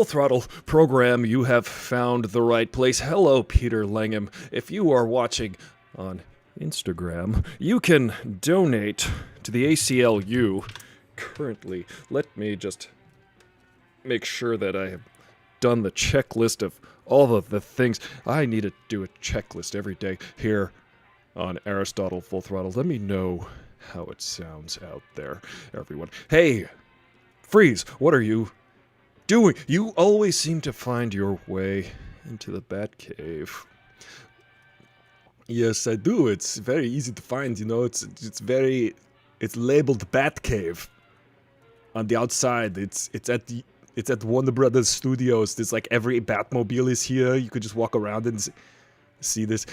Full Throttle program, you have found the right place. Hello, Peter Langham. If you are watching on Instagram, you can donate to the ACLU currently. Let me just make sure that I have done the checklist of all of the things. I need to do a checklist every day here on Aristotle Full Throttle. Let me know how it sounds out there, everyone. Hey, Freeze, what are you doing? You always seem to find your way into the Batcave. Yes, I do. It's very easy to find, you know. It's labeled Batcave on the outside. It's at Warner Brothers Studios. There's like every Batmobile is here. You could just walk around and see this.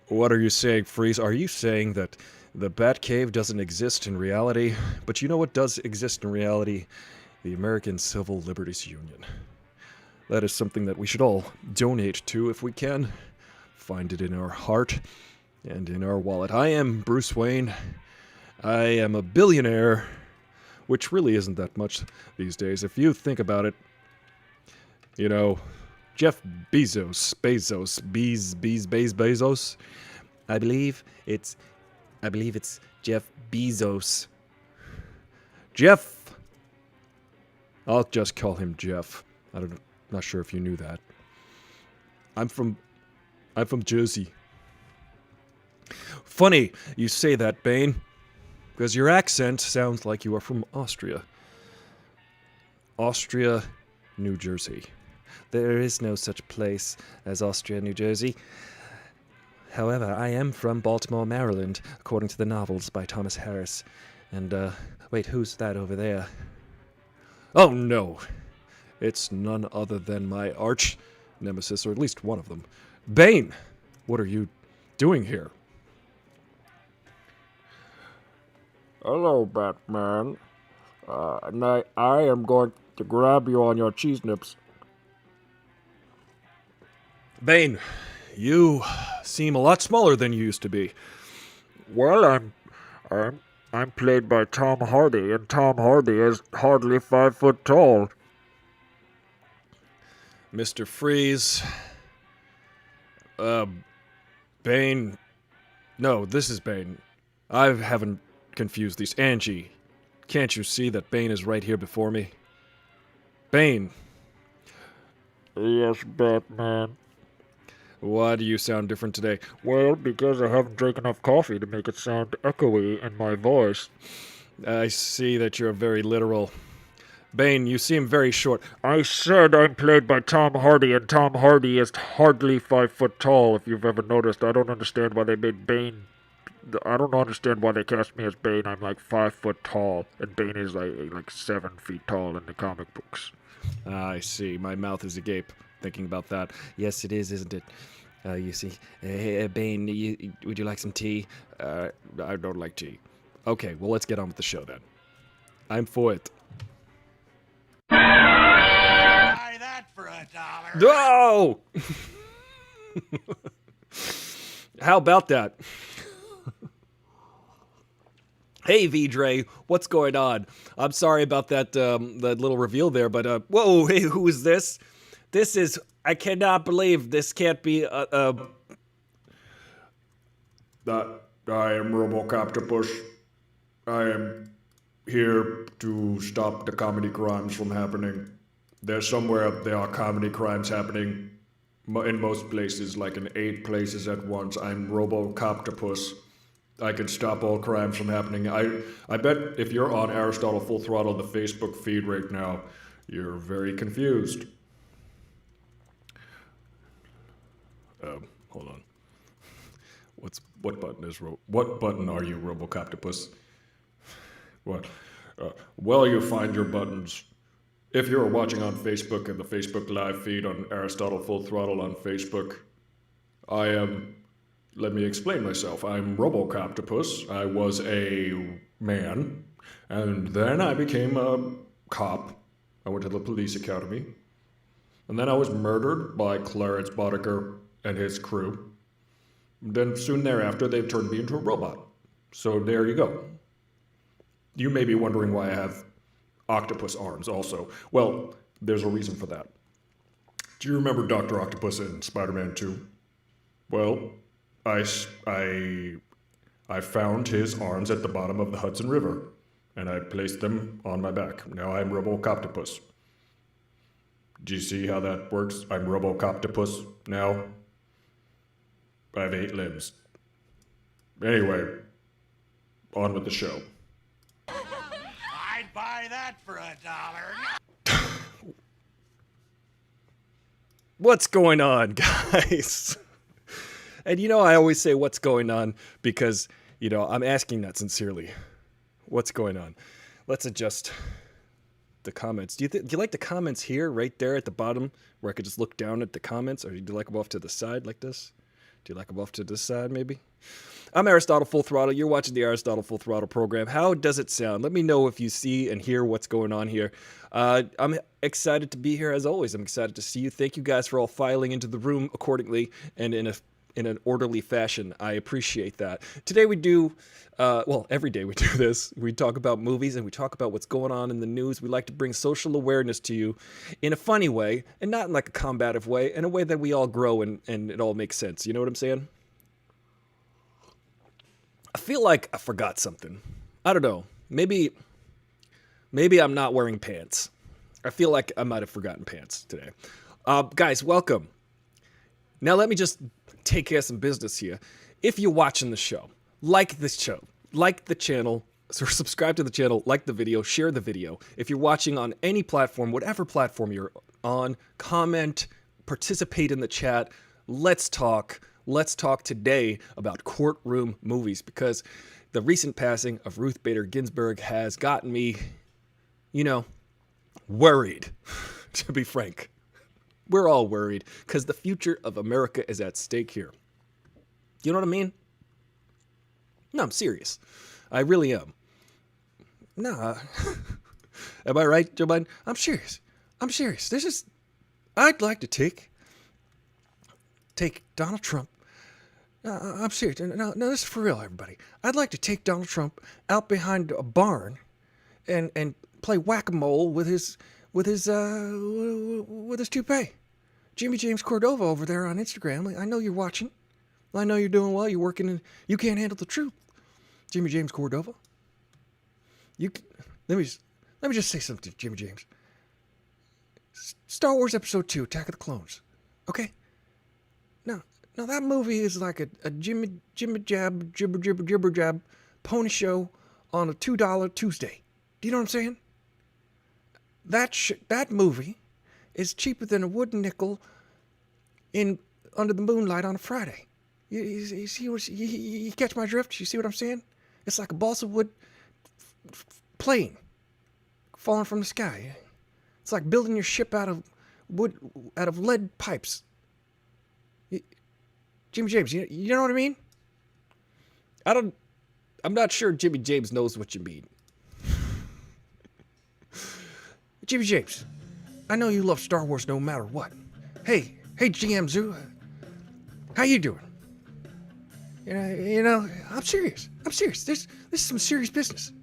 What are you saying, Freeze? Are you saying that the Batcave doesn't exist in reality? But you know what does exist in reality? The American Civil Liberties Union. That is something that we should all donate to if we can. Find it in our heart and in our wallet. I am Bruce Wayne. I am a billionaire, which really isn't that much these days. If you think about it, you know, Jeff Bezos. I believe it's Jeff Bezos. Jeff. I'll just call him Jeff. Not sure if you knew that. I'm from Jersey. Funny you say that, Bane, because your accent sounds like you are from Austria. Austria, New Jersey. There is no such place as Austria, New Jersey. However, I am from Baltimore, Maryland, according to the novels by Thomas Harris. And, wait, who's that over there? Oh no! It's none other than my arch nemesis, or at least one of them. Bane! What are you doing here? Hello, Batman. And I am going to grab you on your cheese nips. Bane, you seem a lot smaller than you used to be. Well, I'm played by Tom Hardy, and Tom Hardy is hardly 5 foot tall. Mr. Freeze. Bane. No, this is Bane. I haven't confused these. Angie, can't you see that Bane is right here before me? Bane. Yes, Batman. Why do you sound different today? Well, because I haven't drank enough coffee to make it sound echoey in my voice. I see that you're very literal. Bane, you seem very short. I said I'm played by Tom Hardy, and Tom Hardy is hardly 5 foot tall, if you've ever noticed. I don't understand why they made Bane... I don't understand why they cast me as Bane. I'm like 5 foot tall, and Bane is like 7 feet tall in the comic books. I see. My mouth is agape thinking about that. Yes, it is, isn't it? You see. Bane, would you like some tea? I don't like tea. Okay, well, let's get on with the show then. I'm for it. Buy that for $1. No! How about that? Hey, V-Dre, what's going on? I'm sorry about that little reveal there, but whoa, hey, who is this? This is, I cannot believe this can't be That I am Robocoptopus. I am here to stop the comedy crimes from happening. There's somewhere there are comedy crimes happening in most places, like in 8 places at once. I'm Robocoptopus. I can stop all crimes from happening. I bet if you're on Aristotle Full Throttle, the Facebook feed right now, you're very confused. Hold on. What button are you, Robocoptopus? What? Well, you find your buttons. If you're watching on Facebook and the Facebook live feed on Aristotle Full Throttle on Facebook, I am... Let me explain myself. I'm Robocoptopus. I was a man, and then I became a cop. I went to the police academy. And then I was murdered by Clarence Boddicker and his crew. Then soon thereafter, they turned me into a robot. So there you go. You may be wondering why I have octopus arms also. Well, There's a reason for that. Do you remember Dr. Octopus in Spider-Man 2? Well, I found his arms at the bottom of the Hudson River, and I placed them on my back. Now I'm Robocoptopus. Do you see how that works? I'm Robocoptopus now. I have 8 limbs. Anyway, on with the show. I'd buy that for $1. What's going on, guys? And I always say what's going on because, I'm asking that sincerely. What's going on? Let's adjust the comments. Do you like the comments here, right there at the bottom, where I could just look down at the comments? Or do you like them off to the side like this? Do you like them off to this side, maybe? I'm Aristotle Full Throttle. You're watching the Aristotle Full Throttle program. How does it sound? Let me know if you see and hear what's going on here. I'm excited to be here as always. I'm excited to see you. Thank you guys for all filing into the room accordingly and in an orderly fashion. I appreciate that. Today we do, every day we do this. We talk about movies and we talk about what's going on in the news. We like to bring social awareness to you in a funny way and not in like a combative way, in a way that we all grow and it all makes sense. You know what I'm saying? I feel like I forgot something. I don't know. Maybe I'm not wearing pants. I feel like I might have forgotten pants today. Guys, welcome. Now let me just take care of some business here. If you're watching the show, like this show, like the channel, so subscribe to the channel, like the video, share the video. If you're watching on any platform, whatever platform you're on, comment, participate in the chat. Let's talk. Let's talk today about Courtroom movies because the recent passing of Ruth Bader Ginsburg has gotten me, worried, to be frank. We're all worried because the future of America is at stake here. You know what I mean? No, I'm serious. I really am. Nah. Am I right, Joe Biden? I'm serious. I'd like to take Donald Trump. I'm serious. No, this is for real, everybody. I'd like to take Donald Trump out behind a barn and play whack-a-mole with his toupee. Jimmy James Cordova over there on Instagram. I know you're watching. I know you're doing well. You're working and you can't handle the truth. Jimmy James Cordova. Let me just say something, Jimmy James. Star Wars Episode 2, Attack of the Clones. Okay? Now that movie is like a jibber jab pony show on a $2 Tuesday. Do you know what I'm saying? That movie is cheaper than a wooden nickel under the moonlight on a Friday. You see you catch my drift? You see what I'm saying? It's like a balsa wood plane falling from the sky. It's like building your ship out of lead pipes. Jimmy James, you know what I mean? I'm not sure Jimmy James knows what you mean. Jimmy James, I know you love Star Wars no matter what. Hey, GM Zoo, how you doing? I'm serious. This is some serious business.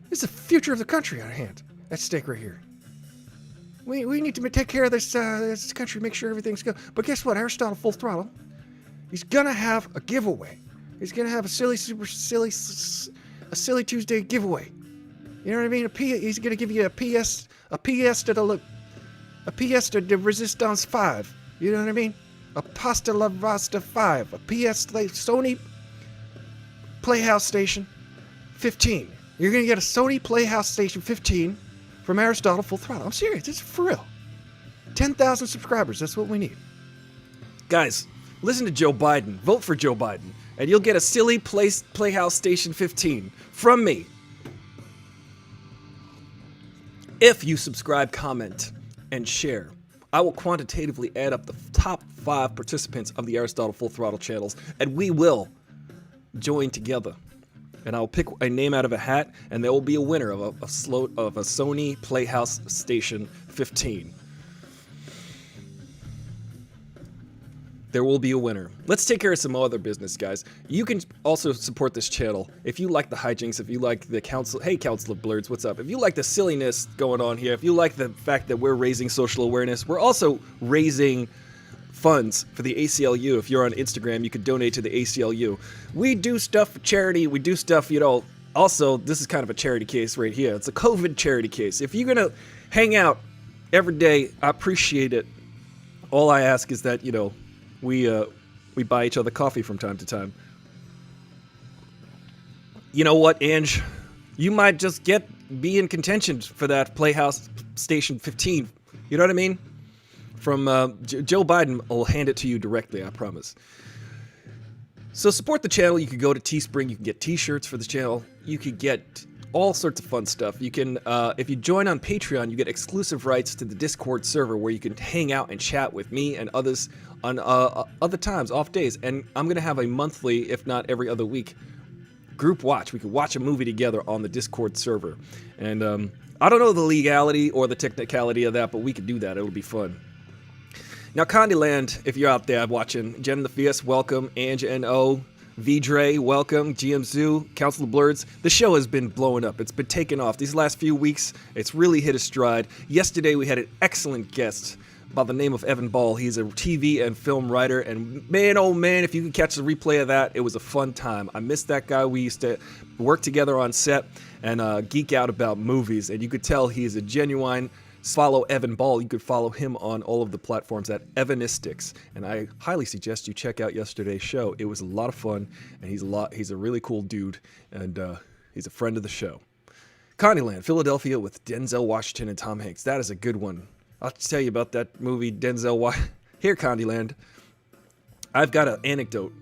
This is the future of the country at hand. At stake right here. We need to take care of this country, make sure everything's good. But guess what? Aristotle Full Throttle, he's gonna have a giveaway. He's gonna have a silly Tuesday giveaway. You know what I mean? He's gonna give you a pièce de resistance 5. You know what I mean? A pasta la rasta 5. A Sony Playhouse Station 15. You're gonna get a Sony Playhouse Station 15 from Aristotle Full Throttle. I'm serious. This is for real. 10,000 subscribers. That's what we need. Guys, listen to Joe Biden. Vote for Joe Biden. And you'll get a silly Playhouse Station 15 from me. If you subscribe, comment, and share, I will quantitatively add up the top 5 participants of the Aristotle Full Throttle channels, and we will join together. And I'll pick a name out of a hat, and there will be a winner of a Sony Playhouse Station 15. there will be a winner. Let's take care of some other business, guys. You can also support this channel if you like the hijinks, if you like the council. Hey, Council of Blurs, what's up? If you like the silliness going on here, if you like the fact that we're raising social awareness, we're also raising funds for the ACLU. If you're on Instagram, you could donate to the ACLU. We do stuff for charity. We do stuff, also, this is kind of a charity case right here. It's a COVID charity case. If you're going to hang out every day, I appreciate it. All I ask is that, we buy each other coffee from time to time. You know what, Ange? You might just be in contention for that Playhouse Station 15. You know what I mean? From Joe Biden will hand it to you directly, I promise. So support the channel. You could go to Teespring. You can get t-shirts for the channel. You could get all sorts of fun stuff. You can, if you join on Patreon, you get exclusive rights to the Discord server where you can hang out and chat with me and others on other times, off days. And I'm going to have a monthly, if not every other week, group watch. We could watch a movie together on the Discord server. And I don't know the legality or the technicality of that, but we could do that. It'll be fun. Now, Condyland, if you're out there watching, Jen the Fierce, welcome. Ange N.O., V-Dre, welcome. GM Zoo, Council of Blurs. The show has been blowing up. It's been taking off. These last few weeks, it's really hit a stride. Yesterday, we had an excellent guest by the name of Evan Ball. He's a TV and film writer, and man, oh man, if you could catch the replay of that, it was a fun time. I missed that guy. We used to work together on set and geek out about movies, and you could tell he is a genuine. Follow Evan Ball. You could follow him on all of the platforms at Evanistics, and I highly suggest you check out yesterday's show. It was a lot of fun, and he's a really cool dude, and he's a friend of the show. Condyland, Philadelphia with Denzel Washington and Tom Hanks. That is a good one. I'll tell you about that movie, Denzel Washington. Here, Condyland, I've got an anecdote.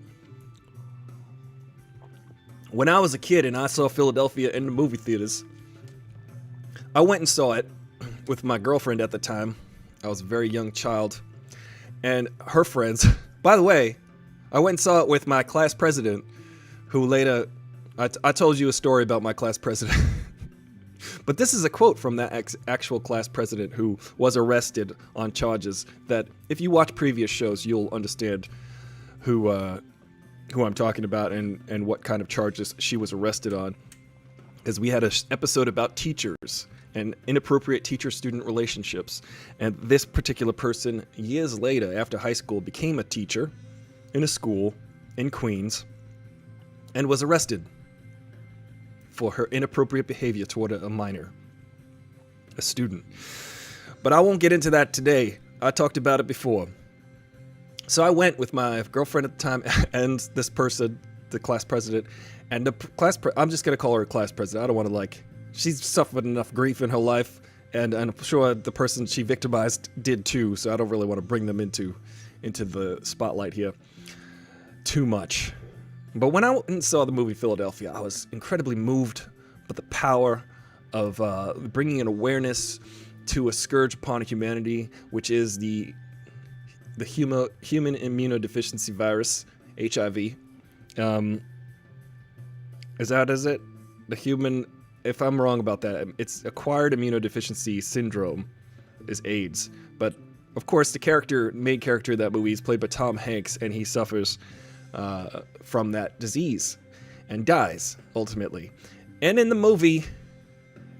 When I was a kid and I saw Philadelphia in the movie theaters, I went and saw it with my girlfriend at the time. I was a very young child, and her friends. By the way, I went and saw it with my class president, who later, I told you a story about my class president, but this is a quote from that actual class president who was arrested on charges that, if you watch previous shows, you'll understand who I'm talking about and what kind of charges she was arrested on, because we had an episode about teachers and inappropriate teacher-student relationships. And this particular person, years later, after high school, became a teacher in a school in Queens and was arrested for her inappropriate behavior toward a minor, a student. But I won't get into that today. I talked about it before. So I went with my girlfriend at the time and this person, the class president, and I'm just going to call her a class president. I don't want to she's suffered enough grief in her life, and I'm sure the person she victimized did too, so I don't really want to bring them into the spotlight here too much. But when I went and saw the movie Philadelphia, I was incredibly moved by the power of bringing an awareness to a scourge upon humanity, which is the human immunodeficiency virus, HIV. Is it? The human... If I'm wrong about that, it's acquired immunodeficiency syndrome is AIDS. But, of course, the main character of that movie is played by Tom Hanks, and he suffers from that disease and dies, ultimately. And in the movie,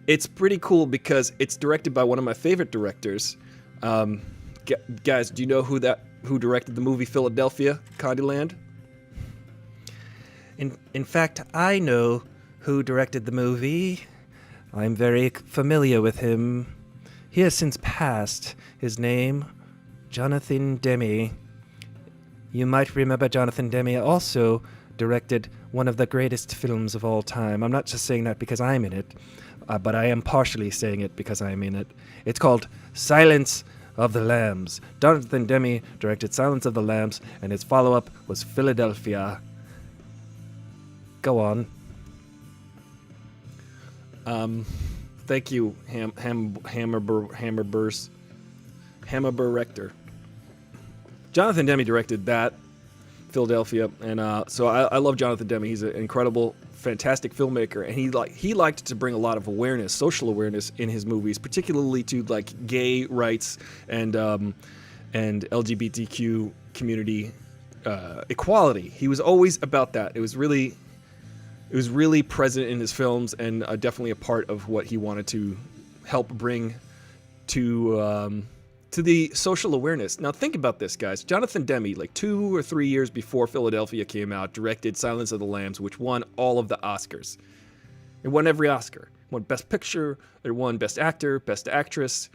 it's pretty cool because it's directed by one of my favorite directors. Guys, do you know who directed the movie Philadelphia, Condyland? In fact, I know who directed the movie. I'm very familiar with him. He has since passed. His name, Jonathan Demme. You might remember Jonathan Demme also directed one of the greatest films of all time. I'm not just saying that because I'm in it, but I am partially saying it because I'm in it. It's called Silence of the Lambs. Jonathan Demme directed Silence of the Lambs, and his follow-up was Philadelphia. Go on. Thank you, Hammerber Rector. Jonathan Demme directed that, Philadelphia, and so I love Jonathan Demme. He's an incredible, fantastic filmmaker, and he liked to bring a lot of awareness, social awareness, in his movies, particularly to gay rights and and LGBTQ community equality. He was always about that. It was really present in his films, and definitely a part of what he wanted to help bring to the social awareness. Now think about this, guys. Jonathan Demme, like 2 or 3 years before Philadelphia came out, directed Silence of the Lambs, which won all of the Oscars. It won every Oscar. It won Best Picture. It won Best Actor, Best Actress.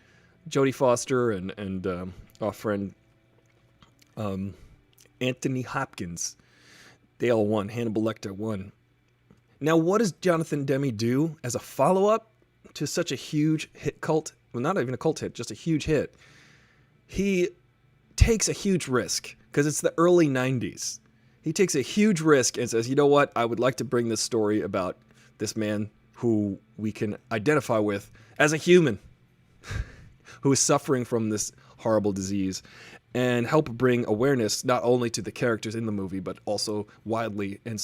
Jodie Foster and our friend Anthony Hopkins, they all won. Hannibal Lecter won. Now, what does Jonathan Demme do as a follow-up to such a huge hit cult? Well, not even a cult hit, just a huge hit. He takes a huge risk because it's the early 90s. He takes a huge risk and says, you know what? I would like to bring this story about this man who we can identify with as a human who is suffering from this horrible disease, and help bring awareness not only to the characters in the movie, but also widely and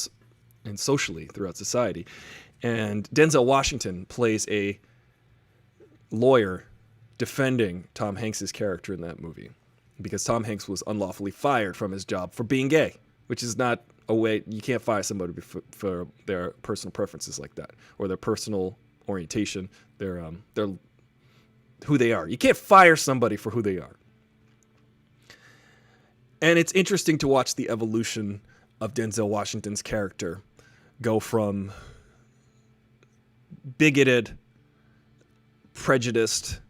socially throughout society. And Denzel Washington plays a lawyer defending Tom Hanks's character in that movie, because Tom Hanks was unlawfully fired from his job for being gay, which is not a way. You can't fire somebody for their personal preferences like that, or their personal orientation, their who they are. You can't fire somebody for who they are. And it's interesting to watch the evolution of Denzel Washington's character go from bigoted, prejudiced,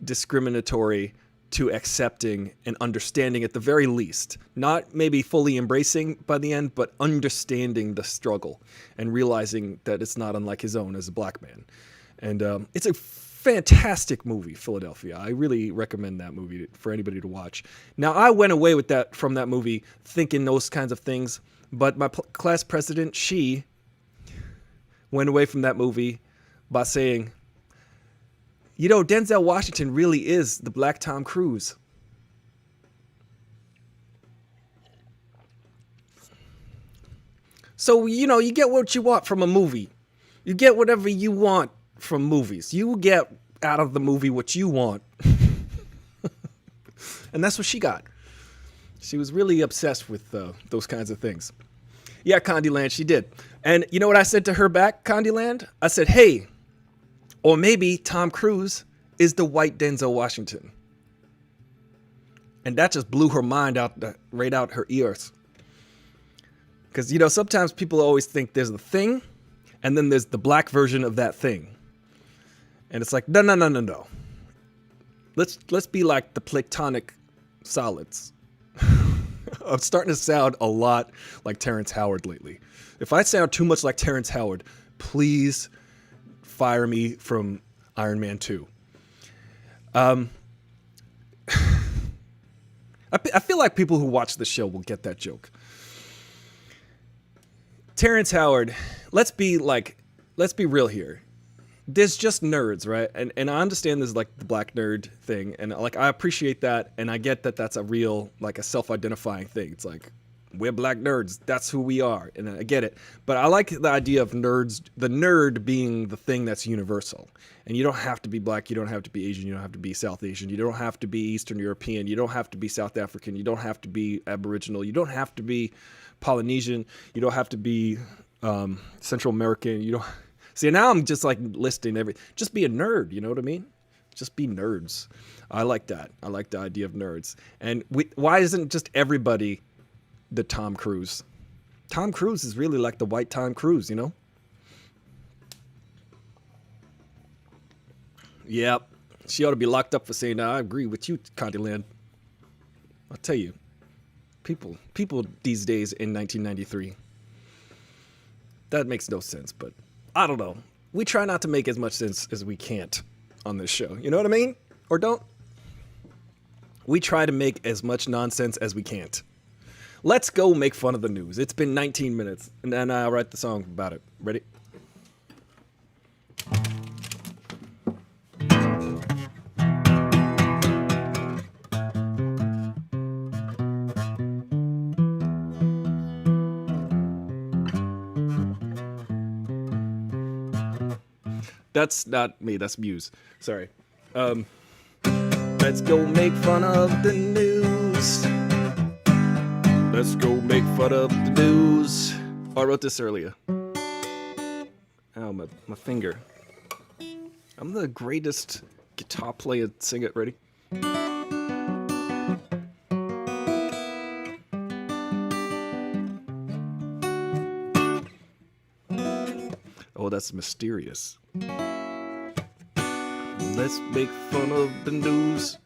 discriminatory to accepting and understanding at the very least. Not maybe fully embracing by the end, but understanding the struggle and realizing that it's not unlike his own as a black man. And it's a fantastic movie, Philadelphia. I really recommend that movie for anybody to watch. Now, I went away with that from that movie thinking those kinds of things, but my class president, she went away from that movie by saying, you know, Denzel Washington really is the Black Tom Cruise. So, you know, you get what you want from a movie. You get whatever you want from movies. You get out of the movie what you want. And that's what she got. She was really obsessed with those kinds of things. Yeah, Candyland, she did. And you know what I said to her back, Candyland? I said, hey, or maybe Tom Cruise is the white Denzel Washington. And that just blew her mind out, right out her ears. Because, you know, sometimes people always think there's a thing, and then there's the black version of that thing. And it's like, no. Let's be like the platonic solids. I'm starting to sound a lot like Terrence Howard lately. If I sound too much like Terrence Howard, please fire me from Iron Man 2. I feel like people who watch the show will get that joke. Terrence Howard, let's be real here. There's just nerds, right? And I understand there's like the black nerd thing, and like I appreciate that, and I get that that's a real, like a self-identifying thing. It's like, we're black nerds, that's who we are, and I get it. But I like the idea of nerds, the nerd being the thing that's universal. And you don't have to be black, you don't have to be Asian, you don't have to be South Asian, you don't have to be Eastern European, you don't have to be South African, you don't have to be Aboriginal, you don't have to be Polynesian, you don't have to be Central American, you don't. See, now I'm just like listing just be a nerd, you know what I mean? Just be nerds. I like that. I like the idea of nerds. And why isn't just everybody the Tom Cruise? Tom Cruise is really like the white Tom Cruise, you know? Yep. She ought to be locked up for saying, I agree with you, Candyland. I'll tell you, people these days in 1993, that makes no sense, but I don't know. We try not to make as much sense as we can't on this show. You know what I mean? Or don't? We try to make as much nonsense as we can't. Let's go make fun of the news. It's been 19 minutes, and then I'll write the song about it. Ready? That's not me, that's Muse. Sorry. Let's go make fun of the news. Let's go make fun of the news. Oh, I wrote this earlier. Ow, my finger. I'm the greatest guitar player. Sing it, ready? Oh, that's mysterious. Let's make fun of the news.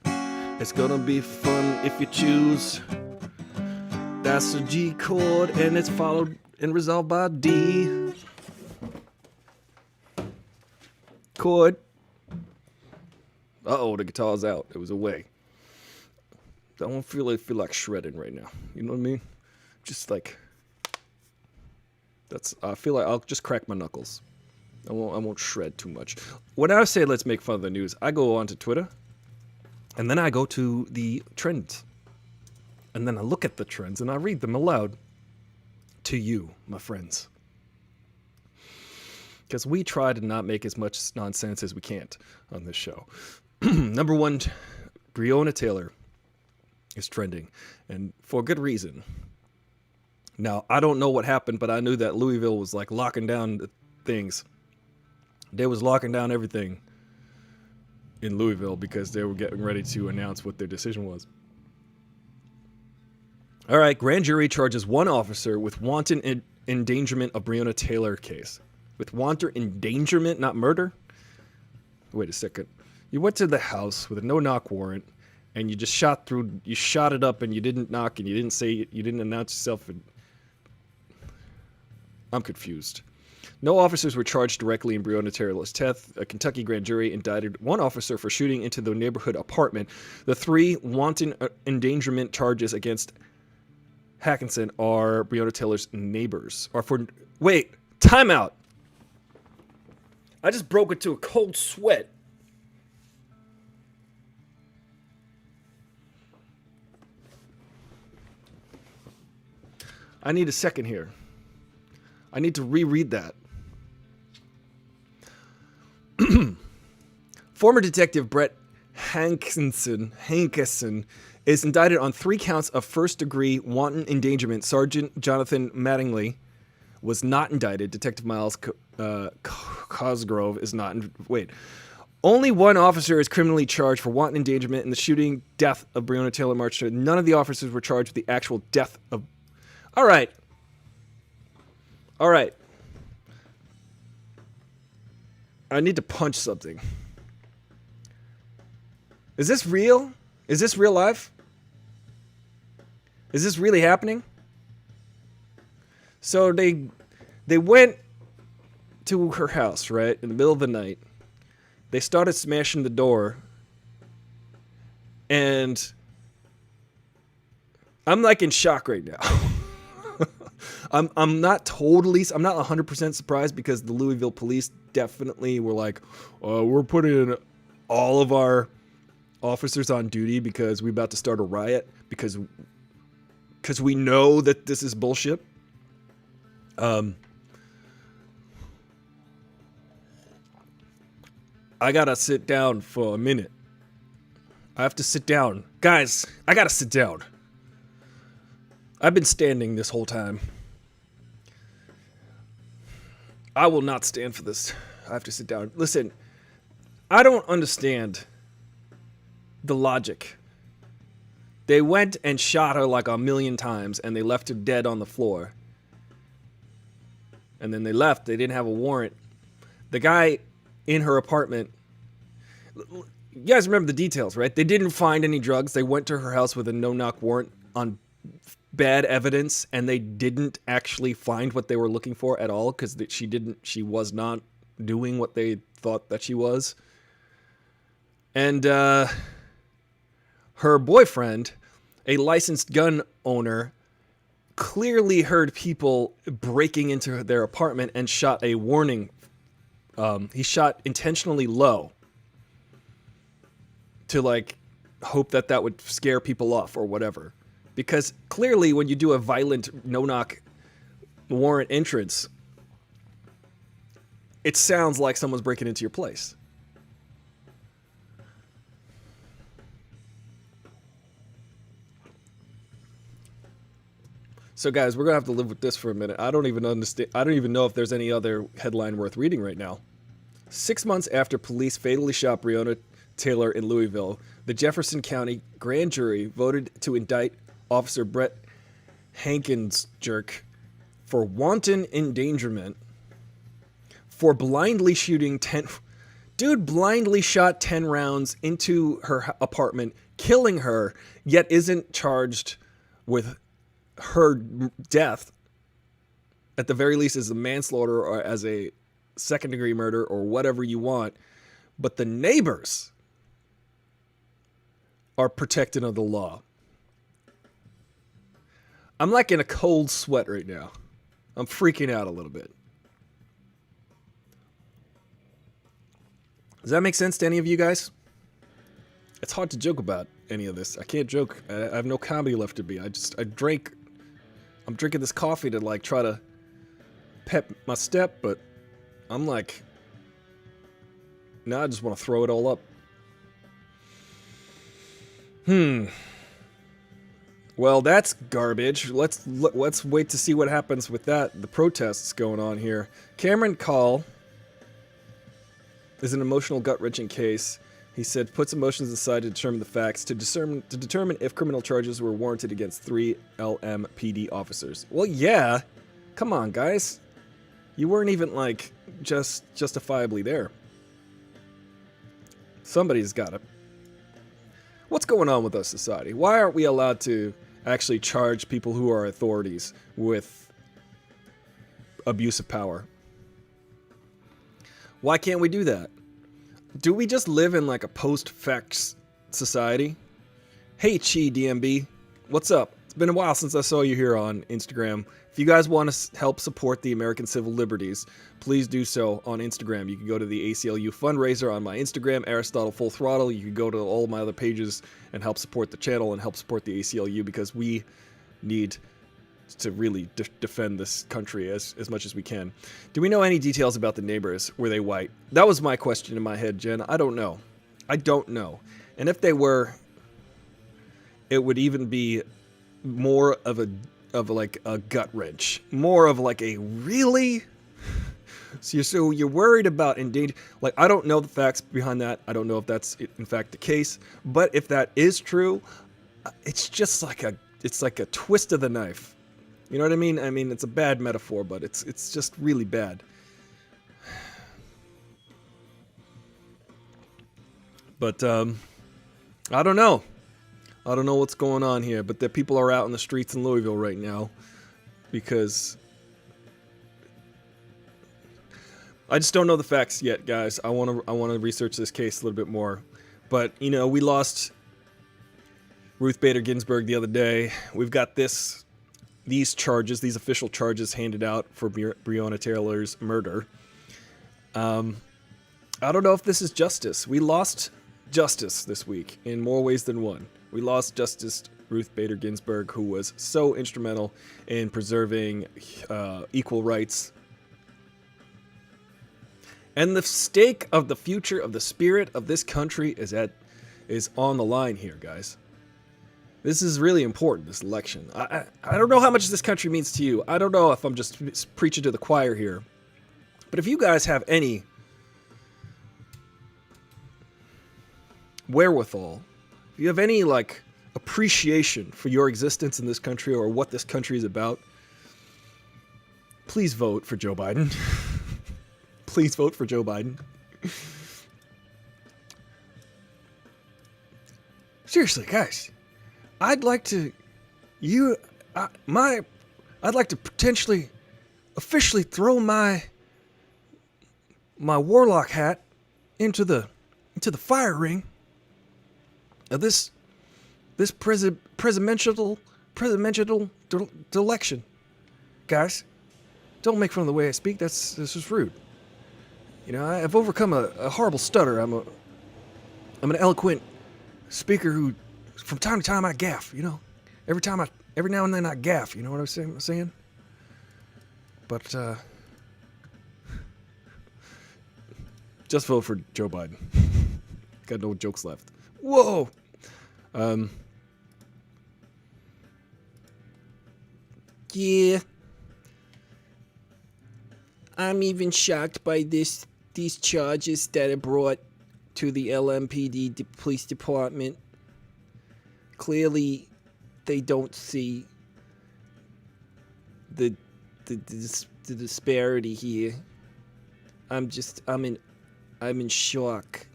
It's gonna be fun if you choose. That's a G chord, and it's followed and resolved by D chord. Uh-oh, the guitar's out. It was away. I don't feel like shredding right now. You know what I mean? Just like I feel like I'll just crack my knuckles. I won't shred too much. When I say let's make fun of the news, I go onto Twitter, and then I go to the trends. And then I look at the trends and I read them aloud to you, my friends. Because we try to not make as much nonsense as we can on this show. Number one, Breonna Taylor is trending, and for good reason. Now, I don't know what happened, but I knew that Louisville was like locking down things. They was locking down everything in Louisville because they were getting ready to announce what their decision was. All right, grand jury charges one officer with wanton endangerment of Breonna Taylor case. With wanton endangerment, not murder? Wait a second. You went to the house with a no-knock warrant, and you just shot it up, and you didn't knock, and you didn't announce yourself. I'm confused. No officers were charged directly in Breonna Taylor's death. A Kentucky grand jury indicted one officer for shooting into the neighborhood apartment. The three wanton endangerment charges against Hackinson are Breonna Taylor's neighbors. Wait, timeout. I just broke into a cold sweat. I need a second here. I need to reread that. Former Detective Brett Hankinson is indicted on 3 counts of first-degree wanton endangerment. Sergeant Jonathan Mattingly was not indicted. Detective Miles Cosgrove is not. Only one officer is criminally charged for wanton endangerment in the shooting death of Breonna Taylor March. None of the officers were charged with the actual death of... All right. I need to punch something. Is this real? Is this real life? Is this really happening? So they went to her house, right, in the middle of the night. They started smashing the door. And I'm like in shock right now. I'm not 100% surprised because the Louisville police definitely were like, we're putting all of our officers on duty because we're about to start a riot because we know that this is bullshit. I gotta sit down for a minute. I have to sit down. Guys, I gotta sit down. I've been standing this whole time. I will not stand for this. I have to sit down. Listen, I don't understand the logic. They went and shot her like 1,000,000 times, and they left her dead on the floor. And then they left. They didn't have a warrant. The guy in her apartment... You guys remember the details, right? They didn't find any drugs. They went to her house with a no-knock warrant on bad evidence, and they didn't actually find what they were looking for at all because she was not doing what they thought that she was. And her boyfriend, a licensed gun owner, clearly heard people breaking into their apartment and shot a warning. He shot intentionally low to like hope that would scare people off or whatever. Because clearly when you do a violent no-knock warrant entrance, it sounds like someone's breaking into your place. So guys, we're gonna have to live with this for a minute. I don't even understand. I don't even know if there's any other headline worth reading right now. 6 months after police fatally shot Breonna Taylor in Louisville, the Jefferson County grand jury voted to indict Officer Brett Hankensjerk for wanton endangerment for blindly shooting 10... Dude blindly shot 10 rounds into her apartment, killing her, yet isn't charged with her death, at the very least as a manslaughter or as a second-degree murder or whatever you want. But the neighbors are protected under the law. I'm like in a cold sweat right now. I'm freaking out a little bit. Does that make sense to any of you guys? It's hard to joke about any of this. I can't joke. I have no comedy left to be. I'm drinking this coffee to like try to pep my step, but I'm like, now I just want to throw it all up. Well, that's garbage. Let's wait to see what happens with that. The protests going on here. Cameron Call is an emotional, gut-wrenching case. He said, puts emotions aside to determine the facts, to determine if criminal charges were warranted against 3 LMPD officers. Well, yeah. Come on, guys. You weren't even, like, just justifiably there. Somebody's got it. What's going on with our society? Why aren't we allowed to actually charge people who are authorities with abuse of power? Why can't we do that? Do we just live in like a post-facts society? Hey, Chi DMB, what's up? It's been a while since I saw you here on Instagram. If you guys want to help support the American civil liberties, please do so on Instagram. You can go to the ACLU fundraiser on my Instagram, Aristotle Full Throttle. You can go to all my other pages and help support the channel and help support the ACLU, because we need to really defend this country as much as we can. Do we know any details about the neighbors? Were they white? That was my question in my head, Jen. I don't know. I don't know. And if they were, it would even be more of like a gut wrench. More of like a really... So you're worried about endanger... Like, I don't know the facts behind that. I don't know if that's in fact the case. But if that is true, it's just like it's like a twist of the knife. You know what I mean? I mean, it's a bad metaphor, but it's just really bad. But I don't know. I don't know what's going on here, but the people are out in the streets in Louisville right now because I just don't know the facts yet, guys. I want to research this case a little bit more. But, you know, we lost Ruth Bader Ginsburg the other day. We've got these charges, these official charges handed out for Breonna Taylor's murder. I don't know if this is justice. We lost justice this week in more ways than one. We lost Justice Ruth Bader Ginsburg, who was so instrumental in preserving equal rights. And the stake of the future of the spirit of this country is on the line here, guys. This is really important, this election. I don't know how much this country means to you. I don't know if I'm just preaching to the choir here. But if you guys have any wherewithal, if you have any, like, appreciation for your existence in this country or what this country is about, please vote for Joe Biden. Please vote for Joe Biden. Seriously, guys. I'd like to potentially officially throw my warlock hat into the fire ring of this presidential election. Guys, don't make fun of the way I speak. This is rude. You know, I've overcome a horrible stutter. I'm an eloquent speaker who, from time to time, I gaffe. You know, every now and then I gaffe. You know what I'm saying? But just vote for Joe Biden. Got no jokes left. Whoa. Yeah. I'm even shocked by these charges that are brought to the LMPD police department. Clearly, they don't see the disparity here. I'm in shock.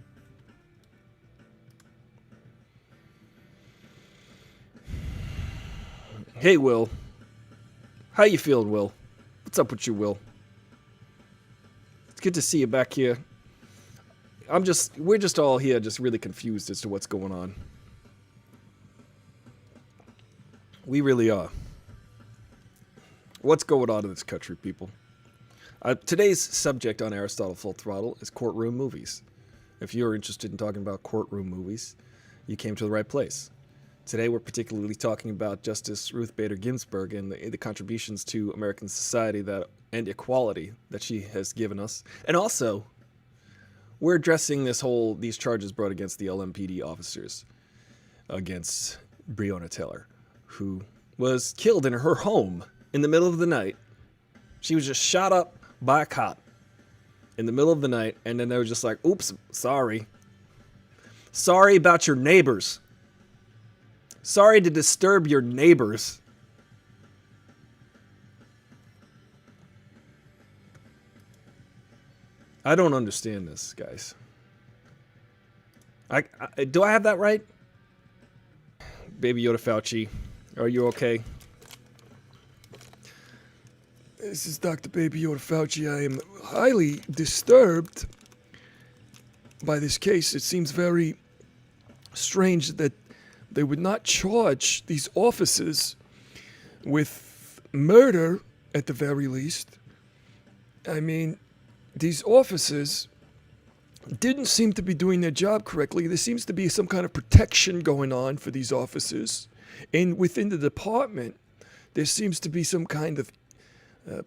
Hey, Will. How you feeling, Will? What's up with you, Will? It's good to see you back here. We're just all here just really confused as to what's going on. We really are. What's going on in this country, people? Today's subject on Aristotle Full Throttle is courtroom movies. If you're interested in talking about courtroom movies, you came to the right place. Today we're particularly talking about Justice Ruth Bader Ginsburg and the contributions to American society and equality that she has given us. And also, we're addressing these charges brought against the LMPD officers against Breonna Taylor, who was killed in her home in the middle of the night. She was just shot up by a cop in the middle of the night, and then they were just like, oops, sorry. Sorry about your neighbors. Sorry to disturb your neighbors. I don't understand this, guys. Do I have that right? Baby Yoda Fauci, are you okay? This is Dr. Baby Yoda Fauci. I am highly disturbed by this case. It seems very strange that they would not charge these officers with murder at the very least. I mean, these officers didn't seem to be doing their job correctly. There seems to be some kind of protection going on for these officers. And within the department, there seems to be some kind of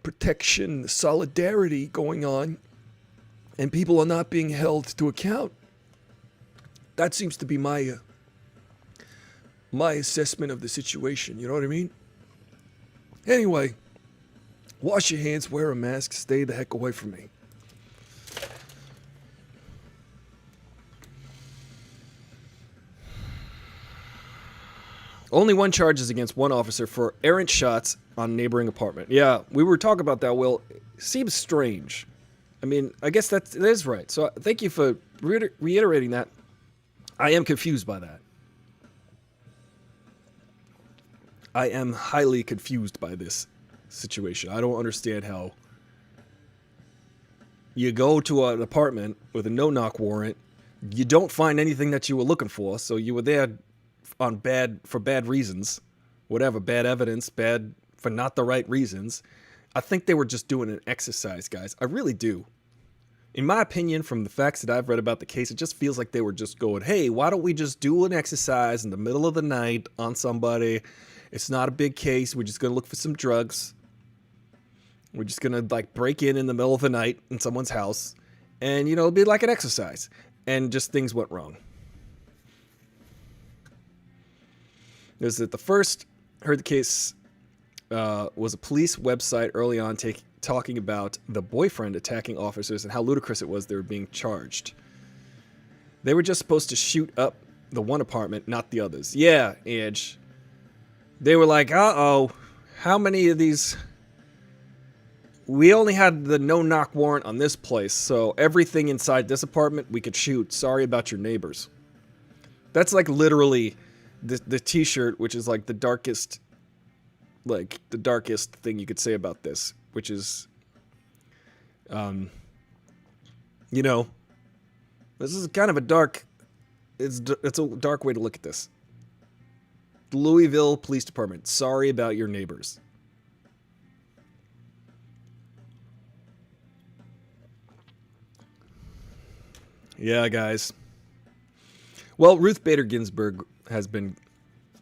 protection, solidarity going on, and people are not being held to account. That seems to be my assessment of the situation, you know what I mean? Anyway, wash your hands, wear a mask, stay the heck away from me. Only one charge is against one officer for errant shots on a neighboring apartment. Yeah, we were talking about that, Will. It seems strange. I mean, I guess that is right. So thank you for reiterating that. I am confused by that. I am highly confused by this situation. I don't understand how you go to an apartment with a no-knock warrant, you don't find anything that you were looking for, so you were there for bad reasons, whatever, bad evidence, bad for not the right reasons. I think they were just doing an exercise, guys. I really do. In my opinion, from the facts that I've read about the case, it just feels like they were just going, hey, why don't we just do an exercise in the middle of the night on somebody? It's not a big case. We're just going to look for some drugs. We're just going to break in the middle of the night in someone's house. And, it'll be like an exercise. And just things went wrong. Is that the first heard the case was a police website early on talking about the boyfriend attacking officers and how ludicrous it was they were being charged. They were just supposed to shoot up the one apartment, not the others. Yeah, Edge. They were like, uh-oh, how many of these... We only had the no-knock warrant on this place, so everything inside this apartment we could shoot. Sorry about your neighbors. That's literally the t-shirt, which is the darkest thing you could say about this, which is, this is kind of a dark, it's a dark way to look at this. The Louisville Police Department, sorry about your neighbors. Yeah, guys. Well, Ruth Bader Ginsburg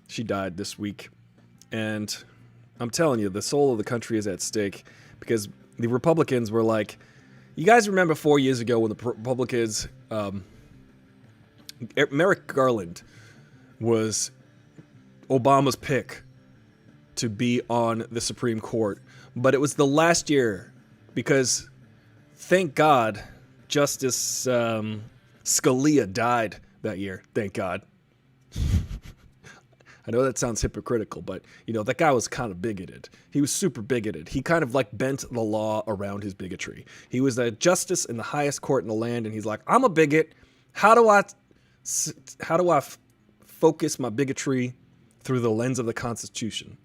she died this week, and I'm telling you, the soul of the country is at stake, because the Republicans were like, you guys remember 4 years ago when the Republicans, Merrick Garland was Obama's pick to be on the Supreme Court, but it was the last year because, thank God, Justice Scalia died that year. Thank God. I know that sounds hypocritical, but, you know, that guy was kind of bigoted. He was super bigoted. He kind of like bent the law around his bigotry. He was a justice in the highest court in the land, and he's like, I'm a bigot. How do I focus my bigotry through the lens of the Constitution?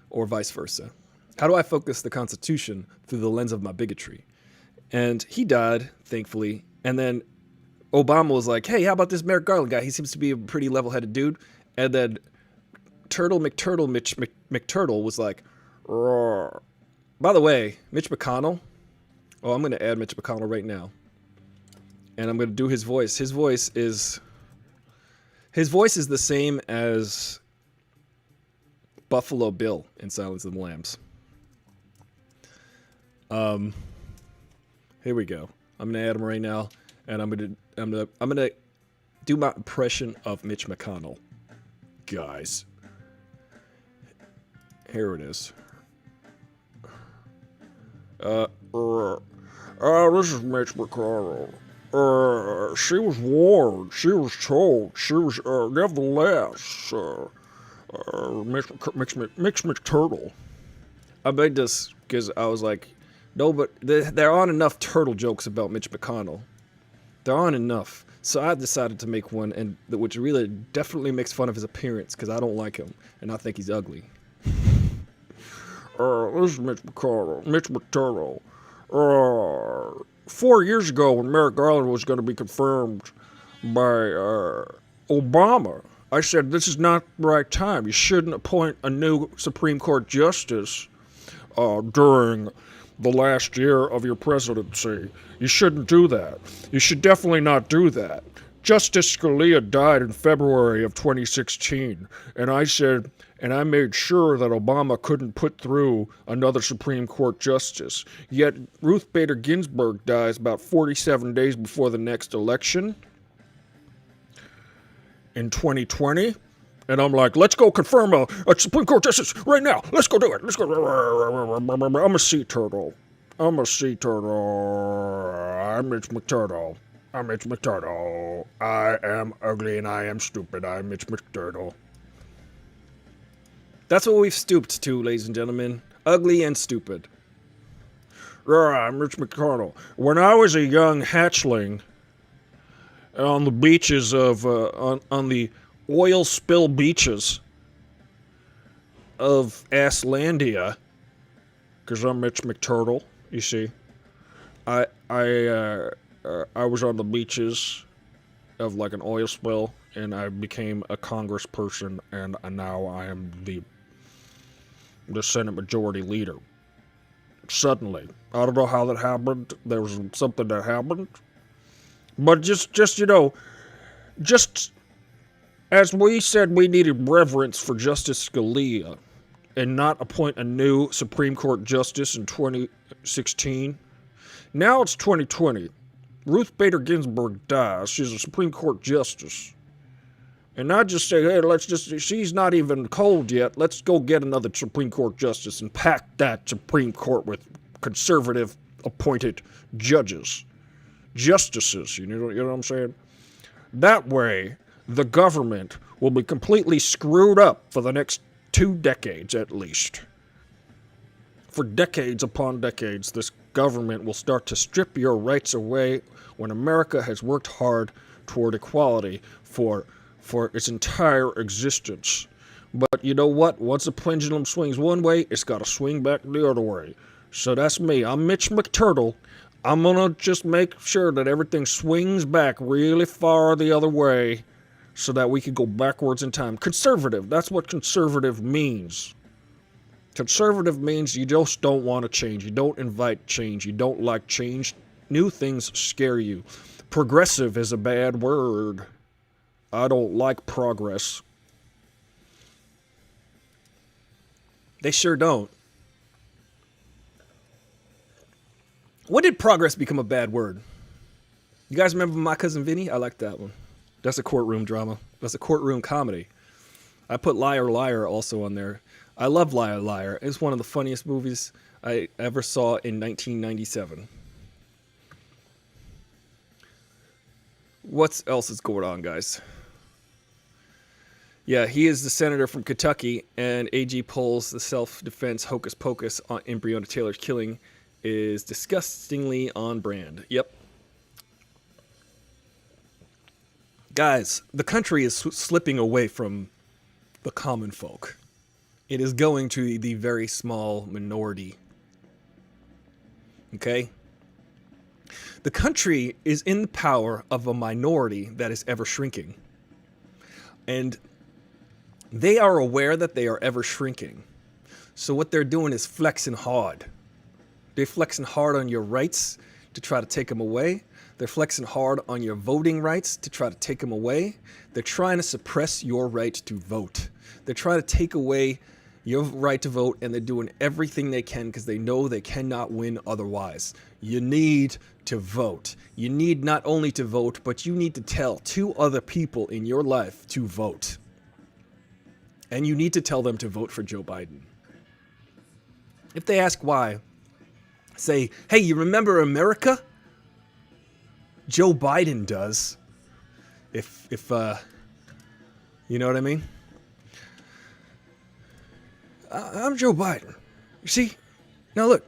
Or vice versa. How do I focus the Constitution through the lens of my bigotry? And he died, thankfully. And then Obama was like, hey, how about this Merrick Garland guy? He seems to be a pretty level-headed dude. And then Mitch McTurtle was like, roar. By the way, Mitch McConnell. Oh, I'm going to add Mitch McConnell right now. And I'm going to do his voice. His voice is the same as Buffalo Bill in Silence of the Lambs. Here we go. I'm going to add him right now, and I'm going to do my impression of Mitch McConnell. Guys. Here it is. This is Mitch McConnell. She was warned. She was told. She was, nevertheless, Mitch McTurtle. I made this because I was like, no, but there aren't enough turtle jokes about Mitch McConnell. There aren't enough. So I decided to make one, and which really definitely makes fun of his appearance, because I don't like him, and I think he's ugly. This is Mitch McConnell. Mitch McTurtle. 4 years ago, when Merrick Garland was going to be confirmed by Obama, I said, this is not the right time. You shouldn't appoint a new Supreme Court justice during the last year of your presidency. You shouldn't do that. You should definitely not do that. Justice Scalia died in February of 2016, and I said, and I made sure that Obama couldn't put through another Supreme Court justice. Yet Ruth Bader Ginsburg dies about 47 days before the next election in 2020. And I'm like, let's go confirm a Supreme Court justice right now. Let's go do it. Let's go. I'm a sea turtle. I'm Mitch McTurtle. I'm Mitch McTurtle. I am ugly and I am stupid. I'm Mitch McTurtle. That's what we've stooped to, ladies and gentlemen. Ugly and stupid. I'm Mitch McConnell. When I was a young hatchling on the beaches of, on the oil spill beaches of Aslandia, because I'm Mitch McTurtle, you see, I was on the beaches of like an oil spill, and I became a congressperson, and now I am the Senate Majority Leader. Suddenly. I don't know how that happened. There was something that happened. But just as we said we needed reverence for Justice Scalia and not appoint a new Supreme Court justice in 2016, now it's 2020. Ruth Bader Ginsburg dies. She's a Supreme Court justice. And I just say, hey, she's not even cold yet. Let's go get another Supreme Court justice and pack that Supreme Court with conservative appointed justices. You know what I'm saying? That way, the government will be completely screwed up for the next 2 decades at least. For decades upon decades, this government will start to strip your rights away when America has worked hard toward equality for its entire existence. But you know what? Once the pendulum swings one way, it's got to swing back the other way. So that's me. I'm Mitch McTurtle. I'm going to just make sure that everything swings back really far the other way so that we can go backwards in time. Conservative. That's what conservative means. Conservative means you just don't want to change. You don't invite change. You don't like change. New things scare you. Progressive is a bad word. I don't like progress. They sure don't. When did progress become a bad word? You guys remember My Cousin Vinny? I like that one. That's a courtroom drama. That's a courtroom comedy. I put Liar Liar also on there. I love Liar Liar. It's one of the funniest movies I ever saw in 1997. What else is going on, guys? Yeah, he is the senator from Kentucky, and AG pulls the self-defense hocus pocus on Breonna Taylor's killing is disgustingly on brand. Yep. Guys, the country is slipping away from the common folk. It is going to the very small minority. Okay? The country is in the power of a minority that is ever shrinking. And they are aware that they are ever shrinking. So what they're doing is flexing hard. They're flexing hard on your rights to try to take them away. They're flexing hard on your voting rights to try to take them away. They're trying to suppress your right to vote. They're trying to take away your right to vote, and they're doing everything they can because they know they cannot win otherwise. You need to vote. You need not only to vote, but you need to tell 2 other people in your life to vote. And you need to tell them to vote for Joe Biden. If they ask why, say, hey, you remember America? Joe Biden does. If you know what I mean? I'm Joe Biden. You see? Now look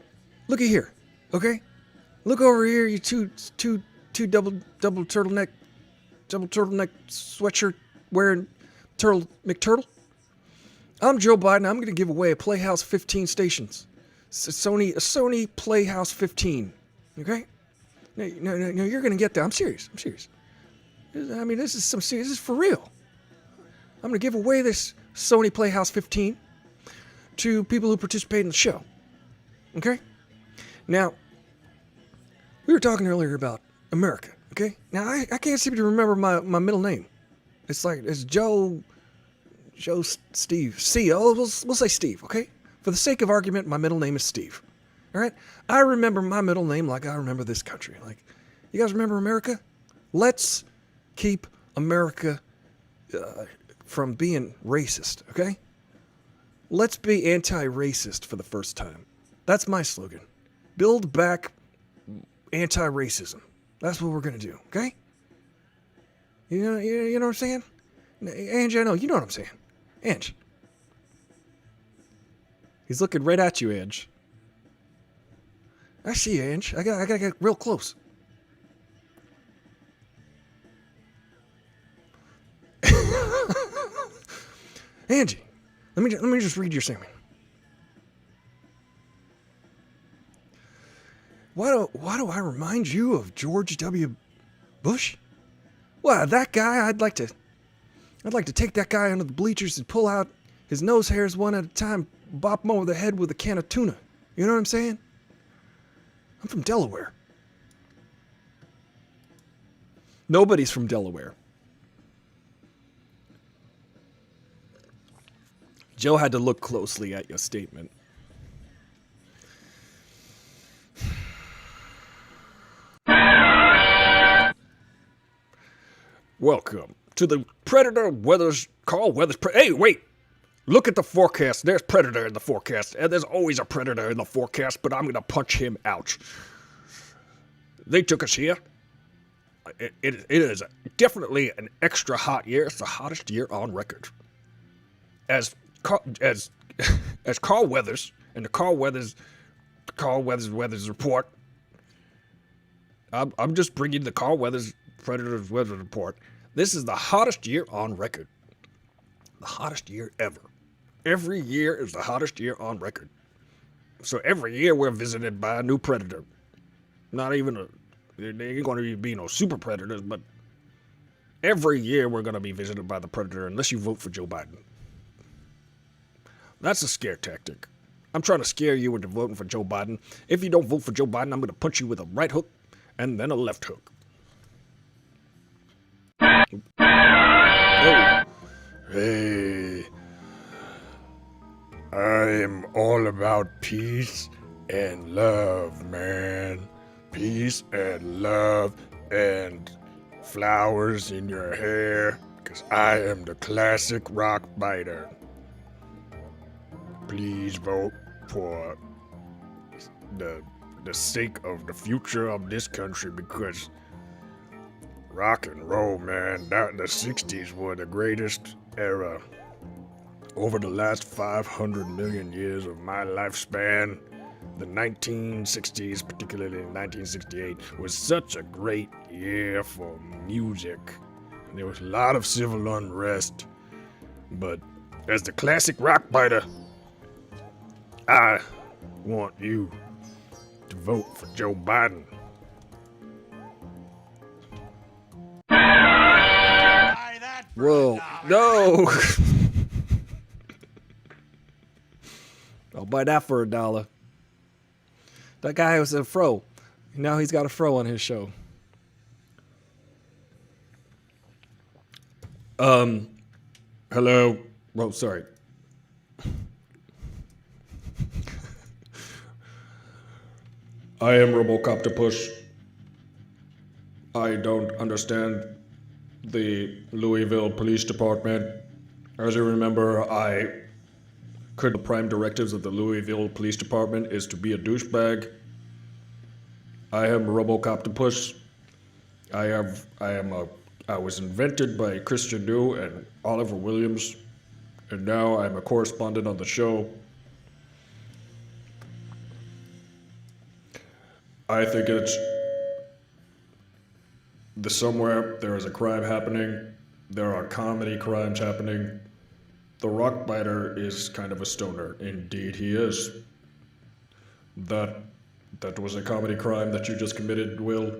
at here, okay? Look over here, you two double turtleneck sweatshirt wearing McTurtle. I'm Joe Biden. I'm going to give away a Playhouse 15 stations. A Sony Playhouse 15. Okay? No, you're going to get that. I'm serious. I mean, this is for real. I'm going to give away this Sony Playhouse 15 to people who participate in the show. Okay? Now, we were talking earlier about America. Okay? Now, I can't seem to remember my middle name. It's Joe Steve. We'll say Steve, okay? For the sake of argument, my middle name is Steve. All right? I remember my middle name like I remember this country. Like, you guys remember America? Let's keep America from being racist, okay? Let's be anti-racist for the first time. That's my slogan. Build back anti-racism. That's what we're going to do, okay? You know what I'm saying? Ange, I know. You know what I'm saying. Ange. He's looking right at you, Ange. I see you, Ange. I gotta get real close. Angie, let me just read your segment. Why do I remind you of George W. Bush? Well, that guy, I'd like to take that guy under the bleachers and pull out his nose hairs one at a time, bop him over the head with a can of tuna. You know what I'm saying? I'm from Delaware. Nobody's from Delaware. Joe had to look closely at your statement. Welcome to the Predator Weathers Carl Weathers. Hey, wait! Look at the forecast. There's Predator in the forecast. And there's always a Predator in the forecast, but I'm going to punch him out. They took us here. It is definitely an extra hot year. It's the hottest year on record. As Carl Weathers and the Carl Weathers report. I'm just bringing the Carl Weathers Predators Weather Report. This is the hottest year on record. The hottest year ever. Every year is the hottest year on record. So every year we're visited by a new predator. Not even they ain't going to be no super predators, but every year we're going to be visited by the predator unless you vote for Joe Biden. That's a scare tactic. I'm trying to scare you into voting for Joe Biden. If you don't vote for Joe Biden, I'm going to punch you with a right hook and then a left hook. Oh. Hey. I'm all about peace and love, man. Peace and love and flowers in your hair Because I am the classic rock biter. Please vote for the sake of the future of this country, because rock and roll, man, the 60s were the greatest era. Over the last 500 million years of my lifespan, the 1960s, particularly 1968, was such a great year for music. There was a lot of civil unrest, but as the classic rock biter, I want you to vote for Joe Biden. Buy that for Whoa, $1. no! I'll buy that for $1. That guy was a fro. Now he's got a fro on his show. Hello. Oh, sorry. I am Robocoptopus. I don't understand the Louisville Police Department. As you remember, the prime directives of the Louisville Police Department is to be a douchebag. I am Robocoptopus. I was invented by Christian New and Oliver Williams, and now I'm a correspondent on the show. I think somewhere there is a crime happening. There are comedy crimes happening. The rock biter is kind of a stoner. Indeed he is. That was a comedy crime that you just committed, Will.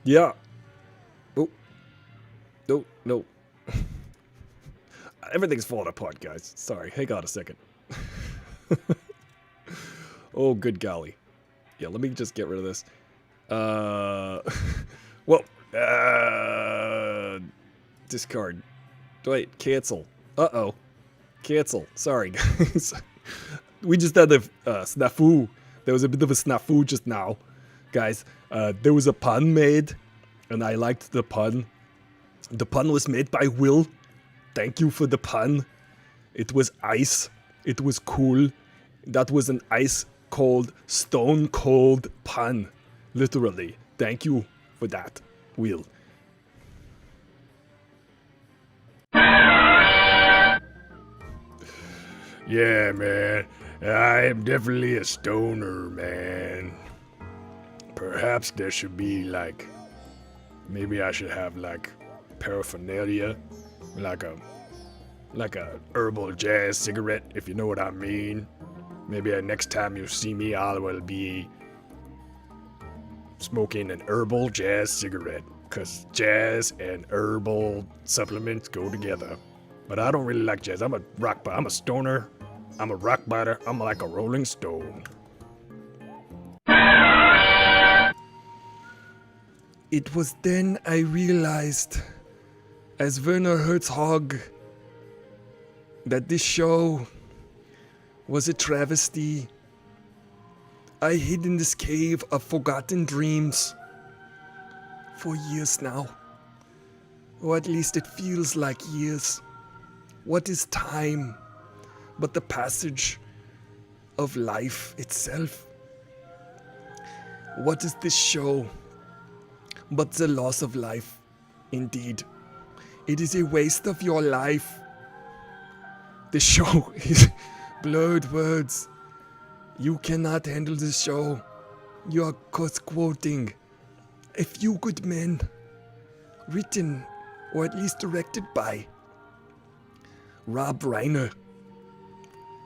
Yeah. Oh. No, no. Everything's falling apart, guys. Sorry. Hang on a second. Oh, good golly. Yeah, let me just get rid of this. Whoa. Discard. Wait, cancel. Uh-oh. Cancel. Sorry, guys. We just had a snafu. There was a bit of a snafu just now. Guys, there was a pun made, and I liked the pun. The pun was made by Will. Thank you for the pun. It was ice. It was cool. That was an ice cold, stone cold pun. Literally. Thank you for that, Will. Yeah, man. I am definitely a stoner, man. Perhaps there should be, like, maybe I should have, like, paraphernalia. Like a herbal jazz cigarette, if you know what I mean. Maybe next time you see me, I will be smoking an herbal jazz cigarette. Because jazz and herbal supplements go together. But I don't really like jazz. I'm a stoner. I'm a rock biter. I'm like a rolling stone. It was then I realized, as Werner Herzog, that this show was a travesty. I hid in this cave of forgotten dreams for years now. Or at least it feels like years. What is time but the passage of life itself? What is this show but the loss of life? Indeed, it is a waste of your life. The show is blurred words. You cannot handle this show. You are quoting A Few Good Men, written or at least directed by Rob Reiner,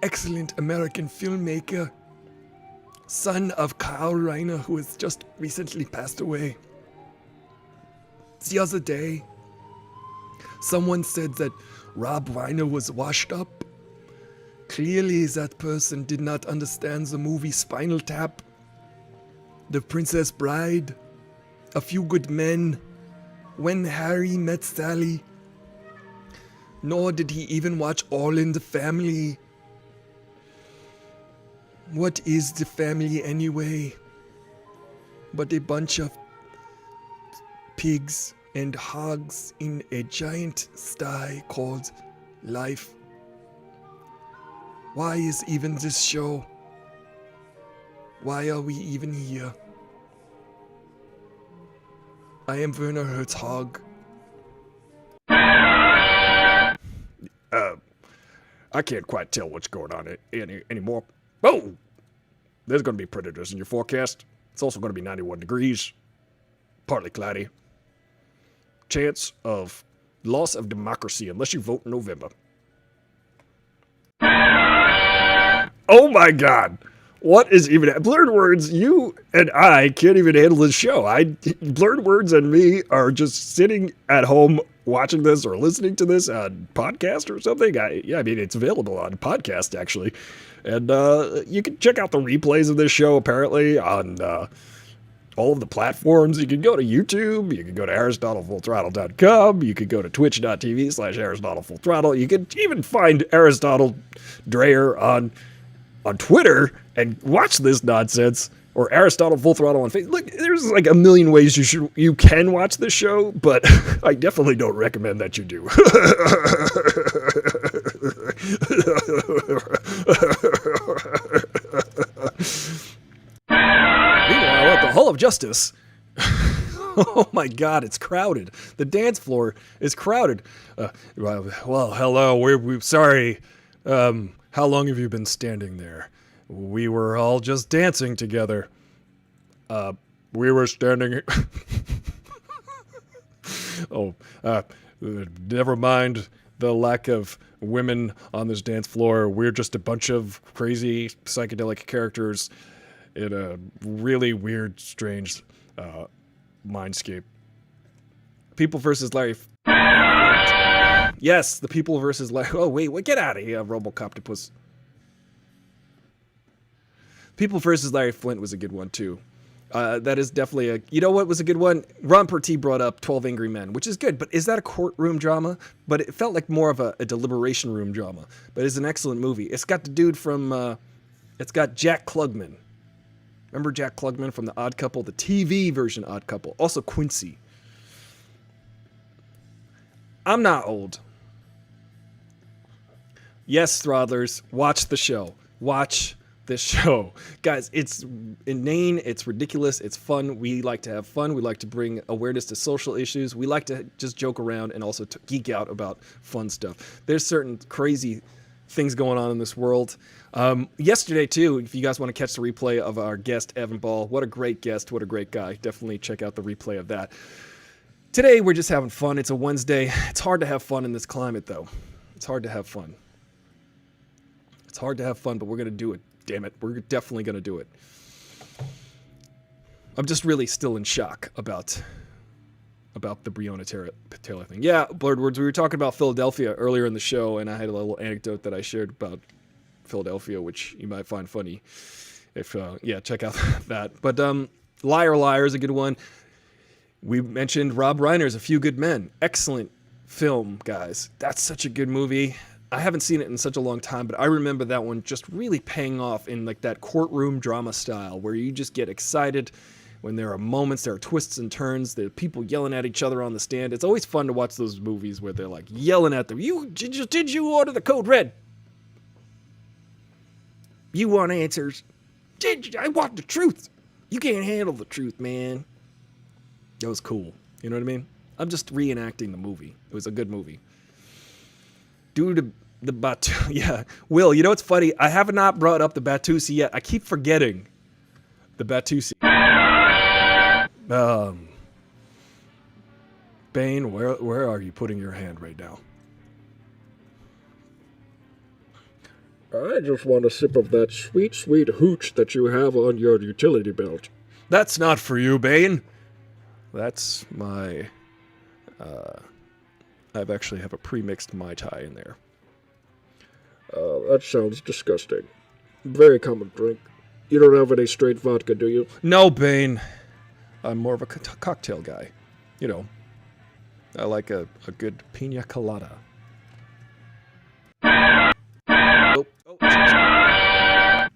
excellent American filmmaker, son of Carl Reiner, who has just recently passed away. The other day, someone said that Rob Reiner was washed up. Clearly, that person did not understand the movie Spinal Tap, The Princess Bride, A Few Good Men, When Harry Met Sally. Nor did he even watch All in the Family. What is the family anyway? But a bunch of pigs and hogs in a giant sty called life. Why is even this show? Why are we even here? I am Werner Herzog. I can't quite tell what's going on anymore. Oh! There's going to be predators in your forecast. It's also going to be 91 degrees. Partly cloudy. Chance of loss of democracy unless you vote in November. Oh my god! What is even... Blurred Words, you and I can't even handle this show. Blurred Words and me are just sitting at home watching this or listening to this on podcast or something. I mean, it's available on podcast, actually. And you can check out the replays of this show, apparently, on all of the platforms. You can go to YouTube. You can go to AristotleFullThrottle.com. You can go to twitch.tv/AristotleFullThrottle. You can even find Aristotle Dreyer on Twitter and watch this nonsense, or Aristotle Full Throttle on Facebook. Look, there's like a million ways you can watch this show, but I definitely don't recommend that you do. Meanwhile, at the Hall of Justice, oh my god, it's crowded. The dance floor is crowded. Well, hello, we're sorry. How long have you been standing there? We were all just dancing together. We were standing... never mind the lack of women on this dance floor. We're just a bunch of crazy psychedelic characters in a really weird, strange mindscape. People versus life. Yes, the people versus life. Oh, wait, get out of here, Robocoptopus. People versus Larry Flint was a good one, too. That is definitely a... You know what was a good one? Ron Pertwee brought up 12 Angry Men, which is good, but is that a courtroom drama? But it felt like more of a deliberation room drama. But it's an excellent movie. It's got the dude from... it's got Jack Klugman. Remember Jack Klugman from The Odd Couple? The TV version Odd Couple. Also Quincy. I'm not old. Yes, Throttlers, watch the show. Watch this show. Guys, it's inane, it's ridiculous, it's fun. We like to have fun. We like to bring awareness to social issues. We like to just joke around and also to geek out about fun stuff. There's certain crazy things going on in this world. Yesterday, too, if you guys want to catch the replay of our guest, Evan Ball, what a great guest, what a great guy. Definitely check out the replay of that. Today, we're just having fun. It's a Wednesday. It's hard to have fun in this climate, though. It's hard to have fun. It's hard to have fun, but we're going to do it. Damn it. We're definitely going to do it. I'm just really still in shock about the Breonna Taylor thing. Yeah, Blurred Words, we were talking about Philadelphia earlier in the show, and I had a little anecdote that I shared about Philadelphia, which you might find funny. If check out that. But Liar Liar is a good one. We mentioned Rob Reiner's A Few Good Men. Excellent film, guys. That's such a good movie. I haven't seen it in such a long time, but I remember that one just really paying off in like that courtroom drama style where you just get excited when there are moments, there are twists and turns, there are people yelling at each other on the stand. It's always fun to watch those movies where they're like yelling at them. Did you order the code red? You want answers? I want the truth. You can't handle the truth, man. That was cool. You know what I mean? I'm just reenacting the movie. It was a good movie. Dude, the Batu... Yeah. Will, you know what's funny? I have not brought up the Batusi yet. I keep forgetting the Batusi. Bane, where are you putting your hand right now? I just want a sip of that sweet, sweet hooch that you have on your utility belt. That's not for you, Bane. That's my... I actually have a pre-mixed Mai Tai in there. That sounds disgusting. Very common drink. You don't have any straight vodka, do you? No, Bane. I'm more of a cocktail guy. You know, I like a good pina colada.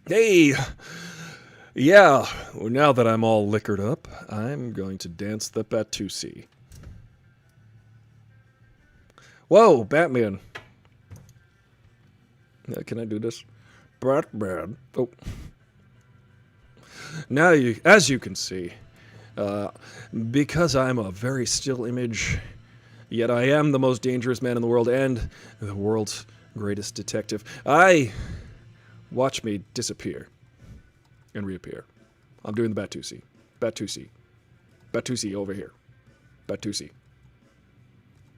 Hey! Yeah, well, now that I'm all liquored up, I'm going to dance the Batusi. Whoa, Batman. Can I do this? Batman. Oh. Now, as you can see, because I'm a very still image, yet I am the most dangerous man in the world and the world's greatest detective, watch me disappear and reappear. I'm doing the Batusi. Batusi. Batusi over here. Batusi.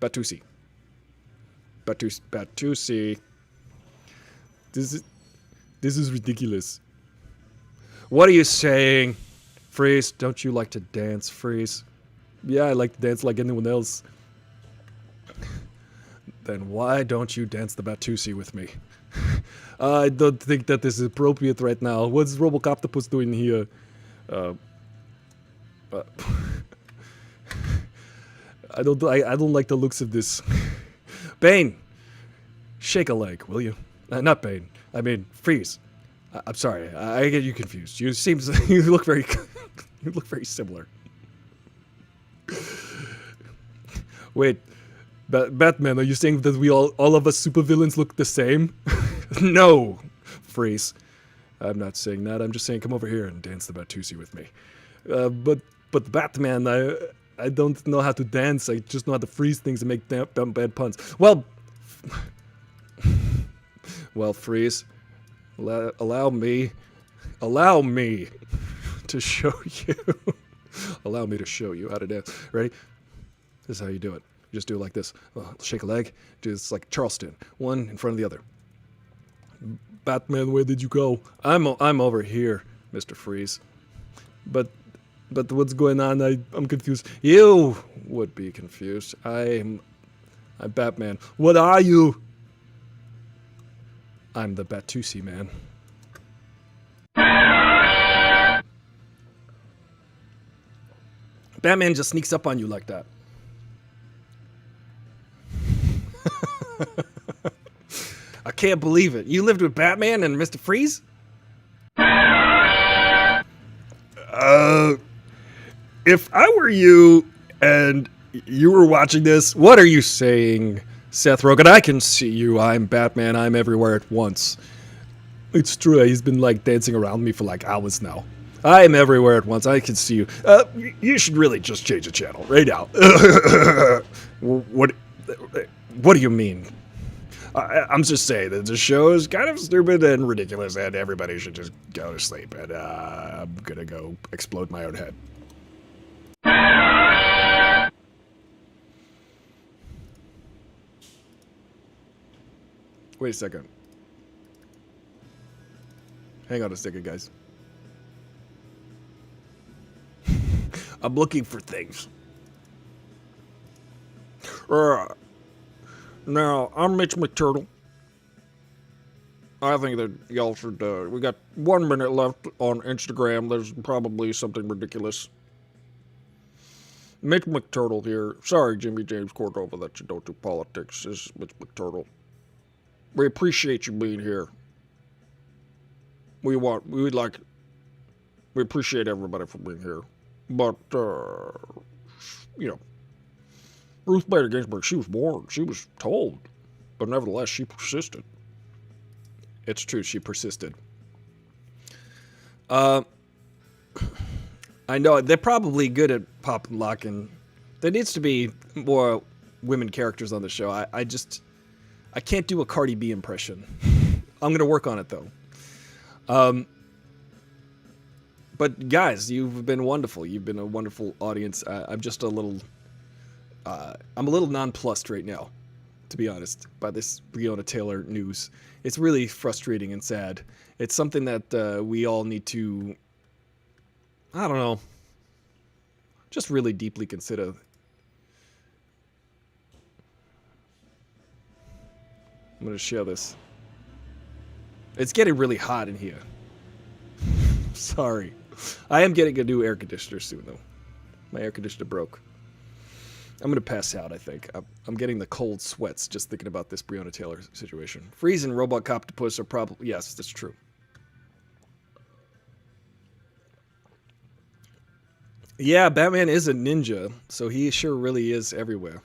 Batusi. Batusi. This is ridiculous. What are you saying? Freeze, don't you like to dance, Freeze? Yeah, I like to dance like anyone else. Then why don't you dance the Batusi with me? I don't think that this is appropriate right now. What's Robocoptopus doing here? I don't like the looks of this. Bane, shake a leg, will you? Not Bane. I mean, Freeze. I'm sorry. I get you confused. You look very similar. Wait, Batman, are you saying that we all of us supervillains look the same? No, Freeze. I'm not saying that. I'm just saying come over here and dance the Batusi with me. But Batman, I don't know how to dance. I just know how to freeze things and make bad puns. Well, Freeze, allow me to show you. Allow me to show you how to dance. Ready? This is how you do it. You just do it like this. Shake a leg. Do this like Charleston. One in front of the other. Batman, where did you go? I'm over here, Mr. Freeze. But what's going on? I'm confused. You would be confused. I'm Batman. What are you? I'm the Batusi man. Batman just sneaks up on you like that. I can't believe it. You lived with Batman and Mr. Freeze? If I were you and you were watching this, what are you saying, Seth Rogen? I can see you. I'm Batman. I'm everywhere at once. It's true. He's been like dancing around me for like hours now. I'm everywhere at once. I can see you. You should really just change the channel right now. What do you mean? I'm just saying that the show is kind of stupid and ridiculous, and everybody should just go to sleep. And I'm gonna go explode my own head. Wait a second. Hang on a second, guys. I'm looking for things. Now, I'm Mitch McTurtle. I think that y'all should, we got 1 minute left on Instagram. There's probably something ridiculous. Mitch McTurtle here. Sorry, Jimmy James Cordova, that you don't do politics. This is Mitch McTurtle. We appreciate you being here. We appreciate everybody for being here. But, you know, Ruth Bader Ginsburg, she was warned, she was told, but nevertheless, she persisted. It's true, she persisted. I know, they're probably good at pop and lock, and there needs to be more women characters on the show. I can't do a Cardi B impression. I'm going to work on it, though. But guys, you've been wonderful. You've been a wonderful audience. I'm just a little... I'm a little nonplussed right now, to be honest, by this Breonna Taylor news. It's really frustrating and sad. It's something that we all need to, I don't know, just really deeply consider. I'm going to share this. It's getting really hot in here. Sorry. I am getting a new air conditioner soon, though. My air conditioner broke. I'm going to pass out, I think. I'm getting the cold sweats just thinking about this Breonna Taylor situation. Freeze and Robot Coptopus are probably... Yes, that's true. Yeah, Batman is a ninja, so he sure really is everywhere.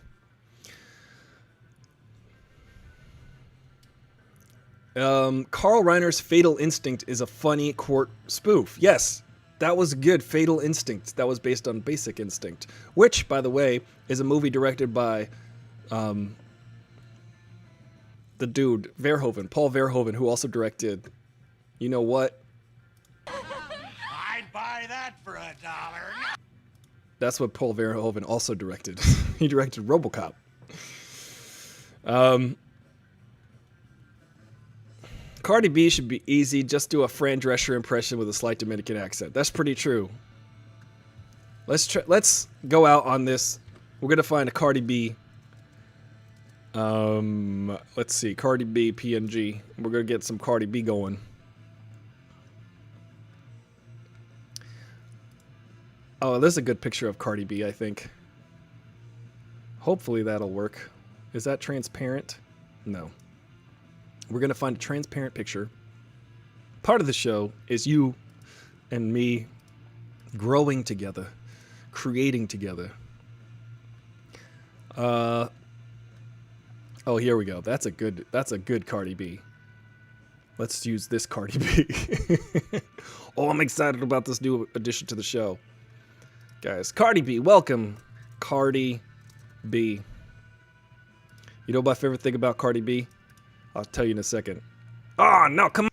Carl Reiner's Fatal Instinct is a funny Quart spoof. Yes, that was good. Fatal Instinct. That was based on Basic Instinct, which, by the way, is a movie directed by the dude Verhoeven, Paul Verhoeven, who also directed, you know what? I'd buy that for $1. That's what Paul Verhoeven also directed. He directed RoboCop. Cardi B should be easy. Just do a Fran Drescher impression with a slight Dominican accent. That's pretty true. Let's go out on this. We're gonna find a Cardi B. Let's see, Cardi B PNG. We're gonna get some Cardi B going. Oh, this is a good picture of Cardi B, I think. Hopefully that'll work. Is that transparent? No. We're going to find a transparent picture. Part of the show is you and me growing together, creating together. Oh, here we go. That's a good Cardi B. Let's use this Cardi B. Oh, I'm excited about this new addition to the show. Guys, Cardi B, welcome. Cardi B. You know my favorite thing about Cardi B? I'll tell you in a second. Oh, no, come on.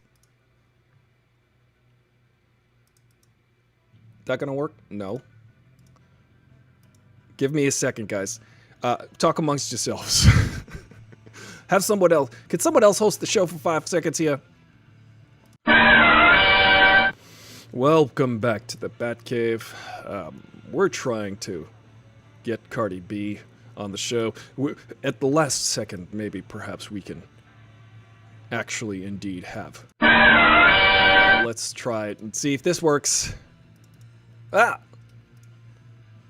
That gonna work? No. Give me a second, guys. Talk amongst yourselves. Have someone else. Can someone else host the show for 5 seconds here? Welcome back to the Batcave. We're trying to get Cardi B on the show. At the last second, maybe perhaps we can actually indeed have. Let's try it and see if this works.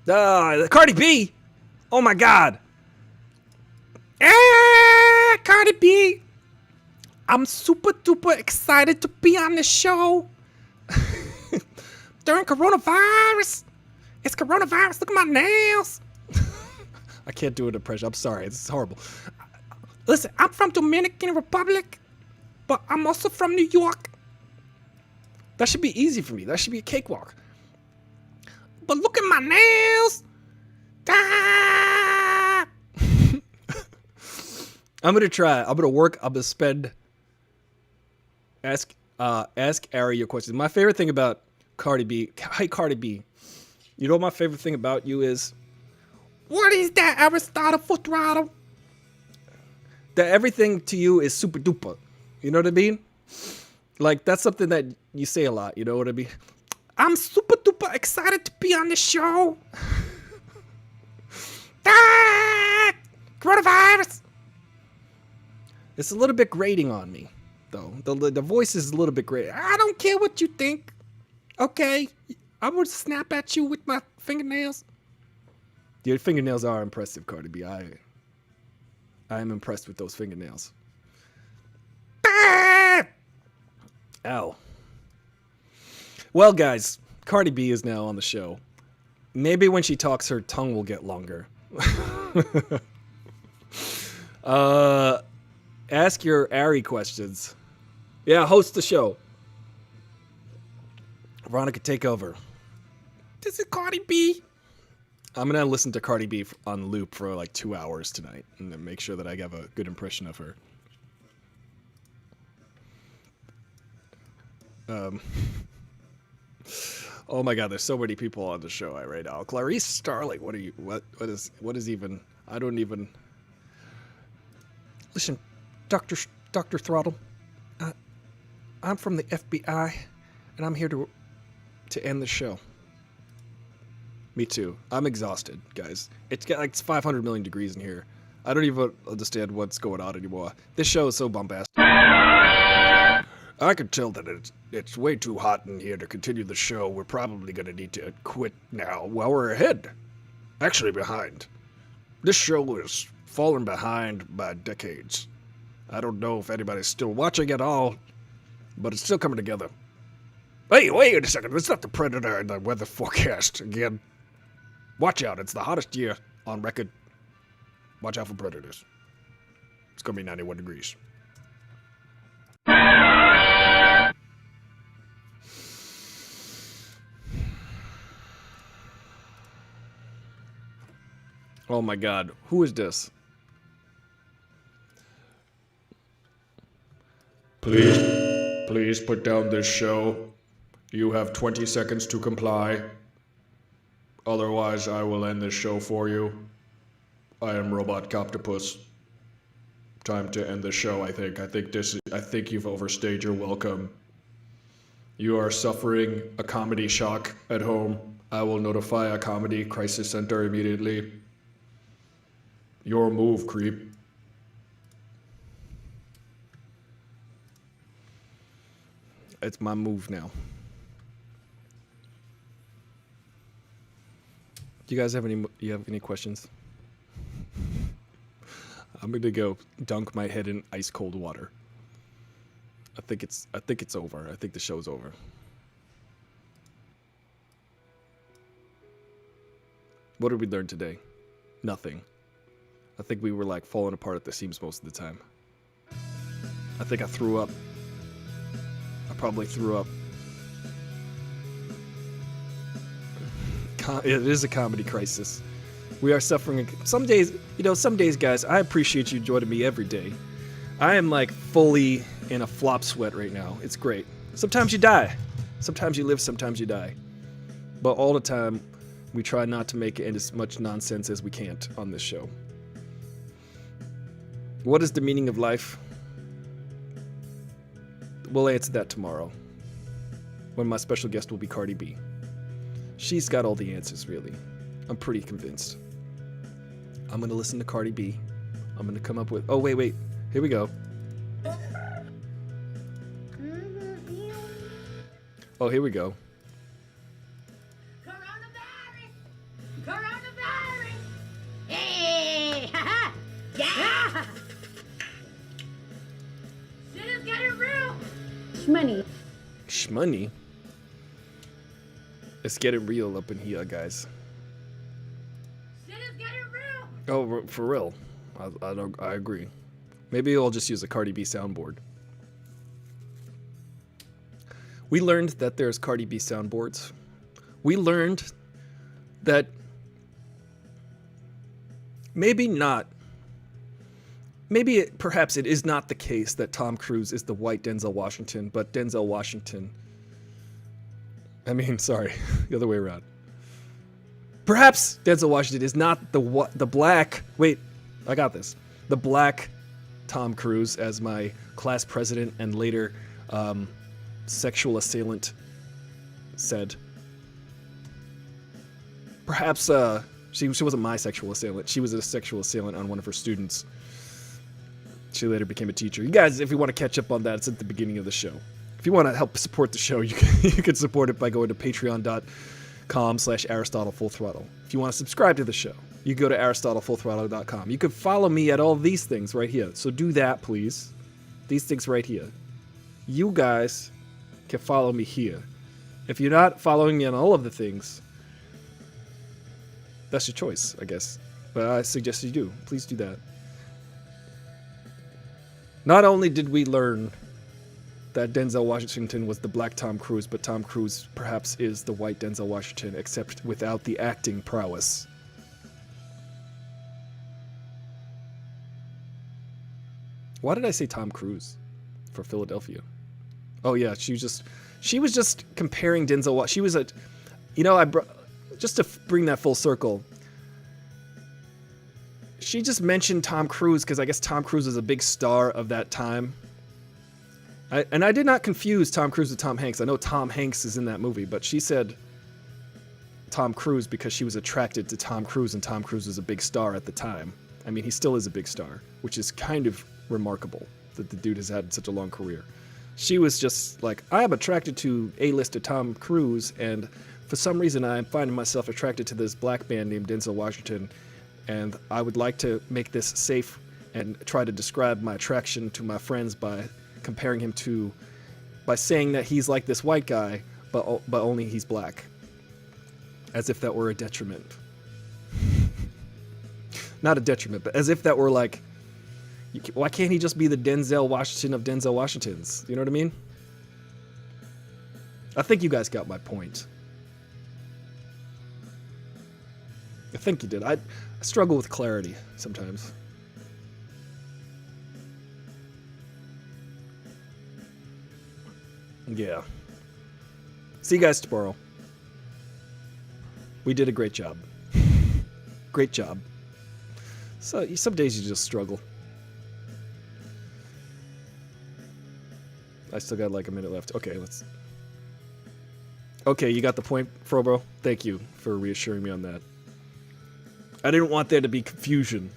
Cardi B! Oh my god! Cardi B! I'm super duper excited to be on the show. During coronavirus. It's coronavirus. Look at my nails. I can't do an impression. I'm sorry. This is horrible. Listen, I'm from Dominican Republic, but I'm also from New York. That should be easy for me. That should be a cakewalk. But look at my nails. Ah! I'm gonna try. I'm gonna work. I'm gonna spend. Ask Ari your questions. My favorite thing about Cardi B. Hey, Cardi B. You know what my favorite thing about you is? What is that, Aristotle for throttle? That everything to you is super duper. You know what I mean? Like, that's something that you say a lot. You know what I mean? I'm super duper excited to be on the show. Coronavirus. It's a little bit grating on me, though. The voice is a little bit grating. I don't care what you think. Okay, I'm gonna snap at you with my fingernails. Your fingernails are impressive, Cardi B. I am impressed with those fingernails. Ow. Well, guys, Cardi B is now on the show. Maybe when she talks, her tongue will get longer. Ask your Ari questions. Yeah, host the show. Veronica, take over. This is Cardi B. I'm going to listen to Cardi B on loop for like 2 hours tonight and then make sure that I have a good impression of her. Oh my god, there's so many people on the show right now. Clarice Starling, what is even, I don't even. Listen, Dr. Throttle, I'm from the FBI and I'm here to end the show. Me too. I'm exhausted, guys. It's got like 500 million degrees in here. I don't even understand what's going on anymore. This show is so bombastic. I can tell that it's way too hot in here to continue the show. We're probably going to need to quit now. Well, we're ahead. Actually behind. This show is falling behind by decades. I don't know if anybody's still watching at all, but it's still coming together. Hey, wait a second. It's not the Predator in the weather forecast again. Watch out, it's the hottest year on record. Watch out for predators. It's gonna be 91 degrees. Oh my god, who is this? Please put down this show. You have 20 seconds to comply. Otherwise, I will end this show for you. I am Robot Coptopus. Time to end the show, I think. I think you've overstayed your welcome. You are suffering a comedy shock at home. I will notify a comedy crisis center immediately. Your move, creep. It's my move now. Do you guys have any questions? I'm gonna go dunk my head in ice cold water. I think it's over. I think the show's over. What did we learn today? Nothing. I think we were like falling apart at the seams most of the time. I think I threw up. I probably threw up. It is a comedy crisis. We are suffering. Some days, guys, I appreciate you joining me every day. I am like fully in a flop sweat right now. It's great. Sometimes you die. Sometimes you live, sometimes you die. But all the time, we try not to make it as much nonsense as we can't on this show. What is the meaning of life? We'll answer that tomorrow, when my special guest will be Cardi B. She's got all the answers, really. I'm pretty convinced. I'm gonna listen to Cardi B. I'm gonna come up with... Oh, wait. Here we go. Oh, here we go. Coronavirus! Hey! Ha-ha! Yeah! Shit is getting real! Shmoney? It's getting real up in here, guys. Shit is getting real! Oh, for real. I agree. Maybe I'll just use a Cardi B soundboard. We learned that there's Cardi B soundboards. We learned that perhaps it is not the case that Tom Cruise is the white Denzel Washington, but Denzel Washington... the other way around. Perhaps Denzel Washington is not the black... Wait, I got this. The black Tom Cruise, as my class president and later sexual assailant said. Perhaps she wasn't my sexual assailant. She was a sexual assailant on one of her students. She later became a teacher. You guys, if you want to catch up on that, it's at the beginning of the show. If you want to help support the show, you can support it by going to patreon.com/AristotleFullThrottle. If you want to subscribe to the show, you go to AristotleFullThrottle.com. You can follow me at all these things right here. So do that, please. These things right here. You guys can follow me here. If you're not following me on all of the things, that's your choice, I guess. But I suggest you do. Please do that. Not only did we learn that Denzel Washington was the black Tom Cruise, but Tom Cruise perhaps is the white Denzel Washington, except without the acting prowess. Why did I say Tom Cruise for Philadelphia? Oh yeah, she was just comparing Denzel. She was just to bring that full circle. She just mentioned Tom Cruise because I guess Tom Cruise is a big star of that time. And I did not confuse Tom Cruise with Tom Hanks. I know Tom Hanks is in that movie, but she said Tom Cruise because she was attracted to Tom Cruise, and Tom Cruise was a big star at the time. I mean, he still is a big star, which is kind of remarkable that the dude has had such a long career. She was just like, I am attracted to A-lister Tom Cruise, and for some reason I'm finding myself attracted to this black man named Denzel Washington, and I would like to make this safe and try to describe my attraction to my friends by comparing him to, by saying that he's like this white guy, but only he's black, as if that were a detriment. Not a detriment, but as if that were like, why can't he just be the Denzel Washington of Denzel Washingtons? You know what I mean? I think you guys got my point. I think you did. I struggle with clarity sometimes. Yeah. See you guys tomorrow. We did a great job. Great job. So some days you just struggle. I still got like a minute left. Okay, let's... Okay, you got the point, Frobro. Thank you for reassuring me on that. I didn't want there to be confusion.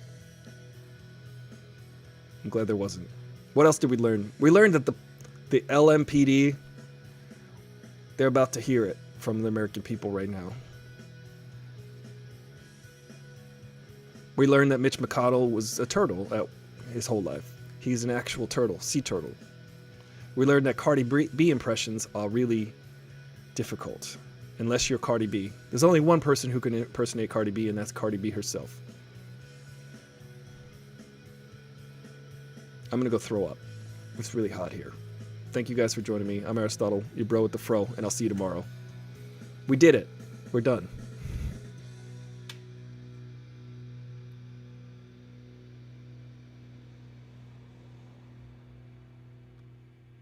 I'm glad there wasn't. What else did we learn? We learned that the LMPD, they're about to hear it from the American people right now. We learned that Mitch McConnell was a turtle his whole life. He's an actual turtle, sea turtle. We learned that Cardi B impressions are really difficult, unless you're Cardi B. There's only one person who can impersonate Cardi B, and that's Cardi B herself. I'm gonna go throw up. It's really hot here. Thank you guys for joining me. I'm Aristotle, your bro with the fro, and I'll see you tomorrow. We did it. We're done.